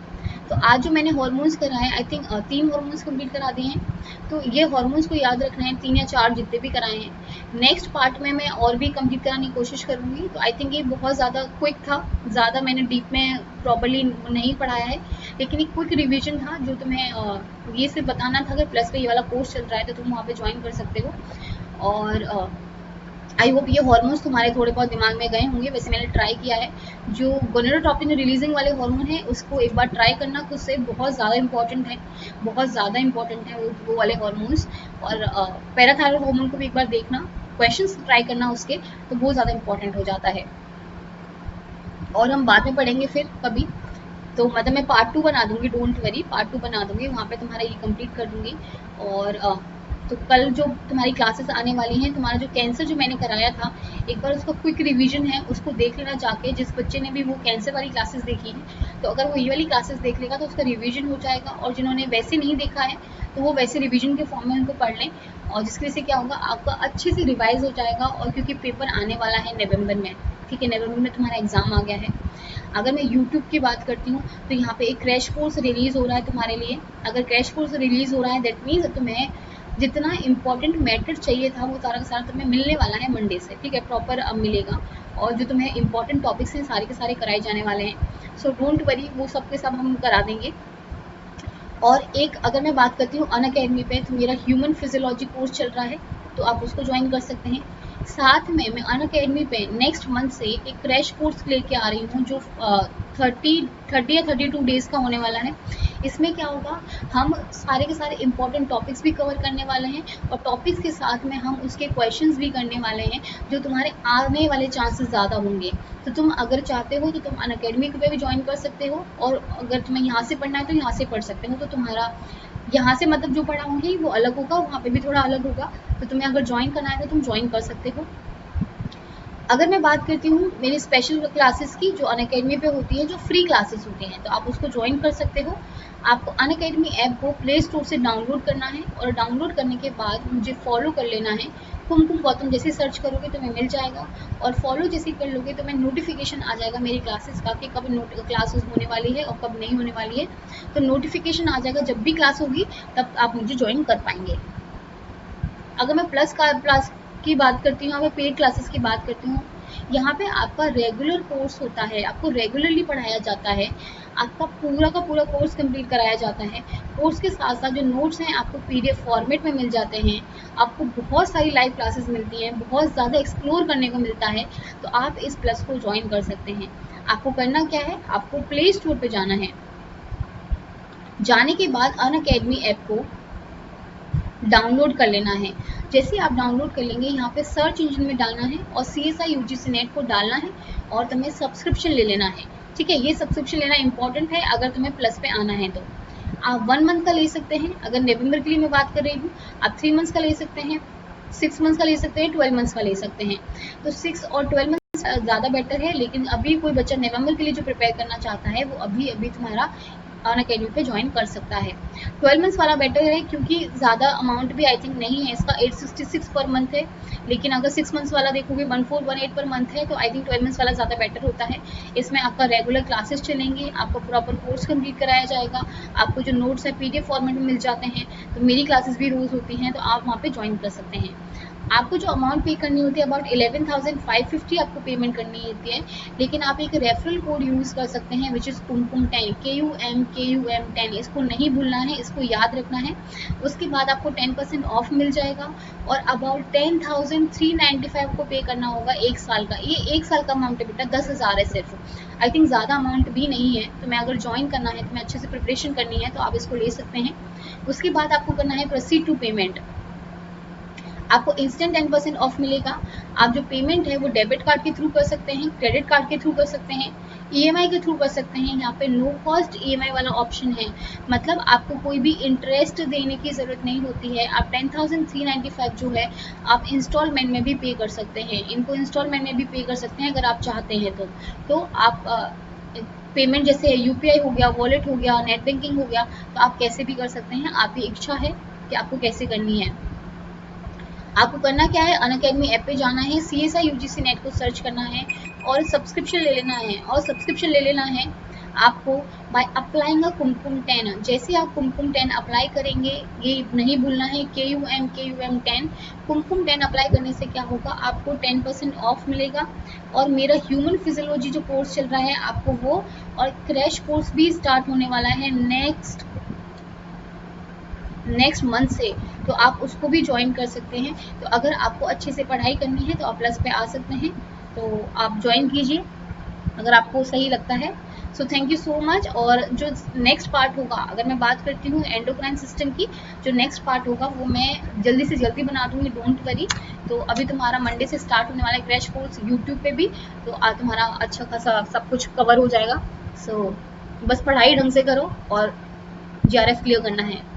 तो आज जो मैंने हॉर्मोन्स कराए, आई थिंक 3 हॉर्मोन्स कंप्लीट करा दिए हैं। तो ये हॉर्मोन्स को याद रखना है, 3 या 4 जितने भी कराए हैं। नेक्स्ट पार्ट में मैं और भी कंप्लीट कराने की कोशिश करूँगी। तो आई थिंक ये बहुत ज़्यादा क्विक था, ज़्यादा मैंने डीप में प्रॉपर्ली नहीं पढ़ाया है, लेकिन एक क्विक रिविजन था जो तुम्हें ये सिर्फ बताना था कि प्लस का ये वाला कोर्स चल रहा है तो तुम वहाँ पे ज्वाइन कर सकते हो। और आई होप ये हार्मोन्स तुम्हारे थोड़े बहुत दिमाग में गए होंगे। वैसे मैंने ट्राई किया है, जो गोनेडोट्रोपिन रिलीजिंग वाले हार्मोन है उसको एक बार ट्राई करना, खुद से बहुत ज़्यादा इंपॉर्टेंट है, बहुत ज़्यादा इंपॉर्टेंट है वो वाले हार्मोन्स। और पैराथायरॉइड हार्मोन को भी एक बार देखना, क्वेश्चंस ट्राई करना उसके, तो बहुत ज़्यादा इंपॉर्टेंट हो जाता है। और हम बाद में पढ़ेंगे फिर कभी, तो मतलब मैं पार्ट 2 बना दूंगी, डोंट वरी, पार्ट 2 बना दूंगी, वहाँ पे तुम्हारा ये कंप्लीट कर दूंगी। और तो कल जो तुम्हारी क्लासेस आने वाली हैं, तुम्हारा जो कैंसर जो मैंने कराया था, एक बार उसका क्विक रिवीजन है, उसको देख लेना जाके। जिस बच्चे ने भी वो कैंसर वाली क्लासेस देखी है, तो अगर वो ये वाली क्लासेस देख लेगा तो उसका रिवीजन हो जाएगा। और जिन्होंने वैसे नहीं देखा है तो वो वैसे रिवीजन के फॉर्म में उनको पढ़ लें, और जिसकी वजह से क्या होगा, आपका अच्छे से रिवाइज हो जाएगा। और क्योंकि पेपर आने वाला है नवंबर में, ठीक है, नवंबर में तुम्हारा एग्जाम आ गया है। अगर मैं यूट्यूब की बात करती हूँ तो यहाँ पे एक क्रैश कोर्स रिलीज हो रहा है तुम्हारे लिए। अगर क्रैश कोर्स रिलीज हो रहा है दैट मीन्स तुम्हें जितना इंपॉर्टेंट मैटर चाहिए था वो सारा का सारा तुम्हें मिलने वाला है मंडे से, ठीक है, प्रॉपर अब मिलेगा। और जो तुम्हें इंपॉर्टेंट टॉपिक्स हैं सारे के सारे कराए जाने वाले हैं। सो डोंट वरी, वो सब के सब हम करा देंगे। और एक अगर मैं बात करती हूँ अनअकैडमी पे, तो मेरा ह्यूमन फिजियोलॉजी कोर्स चल रहा है, तो आप उसको ज्वाइन कर सकते हैं। साथ में मैं अनअकैडमी पे नेक्स्ट मंथ से एक क्रैश कोर्स लेके आ रही हूँ, जो 30 या 32 डेज़ का होने वाला है। इसमें क्या होगा, हम सारे के सारे इंपॉर्टेंट टॉपिक्स भी कवर करने वाले हैं, और टॉपिक्स के साथ में हम उसके क्वेश्चंस भी करने वाले हैं, जो तुम्हारे आने वाले चांसेस ज़्यादा होंगे। तो तुम अगर चाहते हो तो तुम अनअकैडमी पे भी ज्वाइन कर सकते हो, और अगर तुम्हें यहाँ से पढ़ना है तो यहाँ से पढ़ सकते हो। तो तुम्हारा यहाँ से मतलब जो पढ़ाऊँगी वो अलग होगा, वहाँ पे भी थोड़ा अलग होगा। तो तुम्हें अगर ज्वाइन करना है तो तुम ज्वाइन कर सकते हो। अगर मैं बात करती हूँ मेरी स्पेशल क्लासेस की, जो अनअकैडमी पे होती है, जो फ्री क्लासेस होती हैं, तो आप उसको ज्वाइन कर सकते हो। आपको अनअकैडमी ऐप को प्ले स्टोर से डाउनलोड करना है, और डाउनलोड करने के बाद मुझे फॉलो कर लेना है। कुमकुम गौतम जैसे सर्च करोगे तो मैं मिल जाएगा, और फॉलो जैसे कर लोगे तो मैं नोटिफिकेशन आ जाएगा मेरी क्लासेस का कि कब क्लासेस होने वाली है और कब नहीं होने वाली है। तो नोटिफिकेशन आ जाएगा, जब भी क्लास होगी तब आप मुझे ज्वाइन कर पाएंगे। अगर मैं प्लस की बात करती हूँ, अगर पेड क्लासेस की बात करती हूँ, यहाँ पे आपका रेगुलर कोर्स होता है, आपको रेगुलरली पढ़ाया जाता है, आपका पूरा का पूरा कोर्स कंप्लीट कराया जाता है। कोर्स के साथ साथ जो नोट्स हैं आपको पीडीएफ फॉर्मेट में मिल जाते हैं, आपको बहुत सारी लाइव क्लासेस मिलती हैं, बहुत ज़्यादा एक्सप्लोर करने को मिलता है। तो आप इस प्लस को ज्वाइन कर सकते हैं। आपको करना क्या है, आपको प्ले स्टोर पर जाना है। जाने के बाद अनअकैडमी ऐप को डाउनलोड कर लेना है। जैसे ही आप डाउनलोड कर लेंगे, यहाँ पे सर्च इंजन में डालना है और CSI UGC नेट को डालना है, और तुम्हें सब्सक्रिप्शन ले लेना है, ठीक है। ये सब्सक्रिप्शन लेना इंपॉर्टेंट है अगर तुम्हें प्लस पे आना है। तो आप 1 मंथ का ले सकते हैं, अगर नवंबर के लिए मैं बात कर रही हूँ। आप 3 मंथ्स का ले सकते हैं, 6 मंथ्स का ले सकते हैं, 12 मंथ्स का ले सकते हैं। तो 6 और 12 मंथ्स ज़्यादा बेटर है, लेकिन अभी कोई बच्चा नवंबर के लिए जो प्रिपेयर करना चाहता है वो अभी अभी तुम्हारा अनअकैडमी पे ज्वाइन कर सकता है। 12 मंथ्स वाला बेटर है, क्योंकि ज़्यादा अमाउंट भी आई थिंक नहीं है इसका, 866 पर मंथ है। लेकिन अगर 6 मंथ्स वाला देखोगे 1418 पर मंथ है, तो आई थिंक 12 मंथ्स वाला ज़्यादा बेटर होता है। इसमें आपका रेगुलर क्लासेस चलेंगे, आपको प्रॉपर कोर्स कंप्लीट कराया जाएगा, आपको जो नोट्स है PDF फॉर्मेट में मिल जाते हैं। तो मेरी क्लासेस भी रोज़ होती हैं, तो आप वहाँ पे ज्वाइन कर सकते हैं। आपको जो अमाउंट पे करनी होती है अबाउट 11,550 आपको पेमेंट करनी होती है। लेकिन आप एक रेफरल कोड यूज़ कर सकते हैं, विच इज़ कुमकुम10, KUM10। इसको नहीं भूलना है, इसको याद रखना है। उसके बाद आपको 10% ऑफ मिल जाएगा, और अबाउट 10,395 को पे करना होगा 1 साल का। ये 1 साल का अमाउंट है बेटा, 10,000 है सिर्फ। आई थिंक ज़्यादा अमाउंट भी नहीं है। तो मैं अगर ज्वाइन करना है, तो मैं अच्छे से प्रिपरेशन करनी है, तो आप इसको ले सकते हैं। उसके बाद आपको करना है प्रोसीड टू पेमेंट। आपको इंस्टेंट 10% ऑफ मिलेगा। आप जो पेमेंट है वो डेबिट कार्ड के थ्रू कर सकते हैं, क्रेडिट कार्ड के थ्रू कर सकते हैं, EMI के थ्रू कर सकते हैं। यहाँ पे नो कॉस्ट EMI वाला ऑप्शन है, मतलब आपको कोई भी इंटरेस्ट देने की ज़रूरत नहीं होती है। आप 10,395 जो है आप इंस्टॉलमेंट में भी पे कर सकते हैं, इनको इंस्टॉलमेंट में भी पे कर सकते हैं अगर आप चाहते हैं। तो आप पेमेंट जैसे यूपीआई हो गया, वॉलेट हो गया, नेट बैंकिंग हो गया, तो आप कैसे भी कर सकते हैं, आपकी इच्छा है कि आपको कैसे करनी है। आपको करना क्या है, अनअकैडमी ऐप पे जाना है, CSI UGC नेट को सर्च करना है और सब्सक्रिप्शन ले लेना है। और सब्सक्रिप्शन ले लेना है आपको बाय अप्लाइंग अ कुमकुम 10। जैसे आप कुमकुम 10 अप्लाई करेंगे, ये नहीं भूलना है, KUM 10। कुमकुम 10 अप्लाई करने से क्या होगा, आपको 10% ऑफ मिलेगा। और मेरा ह्यूमन फिजियोलॉजी जो कोर्स चल रहा है आपको वो, और क्रैश कोर्स भी स्टार्ट होने वाला है नेक्स्ट मंथ से, तो आप उसको भी ज्वाइन कर सकते हैं। तो अगर आपको अच्छे से पढ़ाई करनी है तो आप प्लस पे आ सकते हैं, तो आप ज्वाइन कीजिए अगर आपको सही लगता है। So thank you so much. और जो नेक्स्ट पार्ट होगा, अगर मैं बात करती हूँ एंडोक्राइन सिस्टम की, जो नेक्स्ट पार्ट होगा वो मैं जल्दी से जल्दी बना दूंगी, डोंट वरी। तो अभी तुम्हारा मंडे से स्टार्ट होने वाला है क्रैश कोर्स यूट्यूब पे भी, तो तुम्हारा अच्छा खासा सब कुछ कवर हो जाएगा। सो बस पढ़ाई ढंग से करो और JRF क्लियर करना है।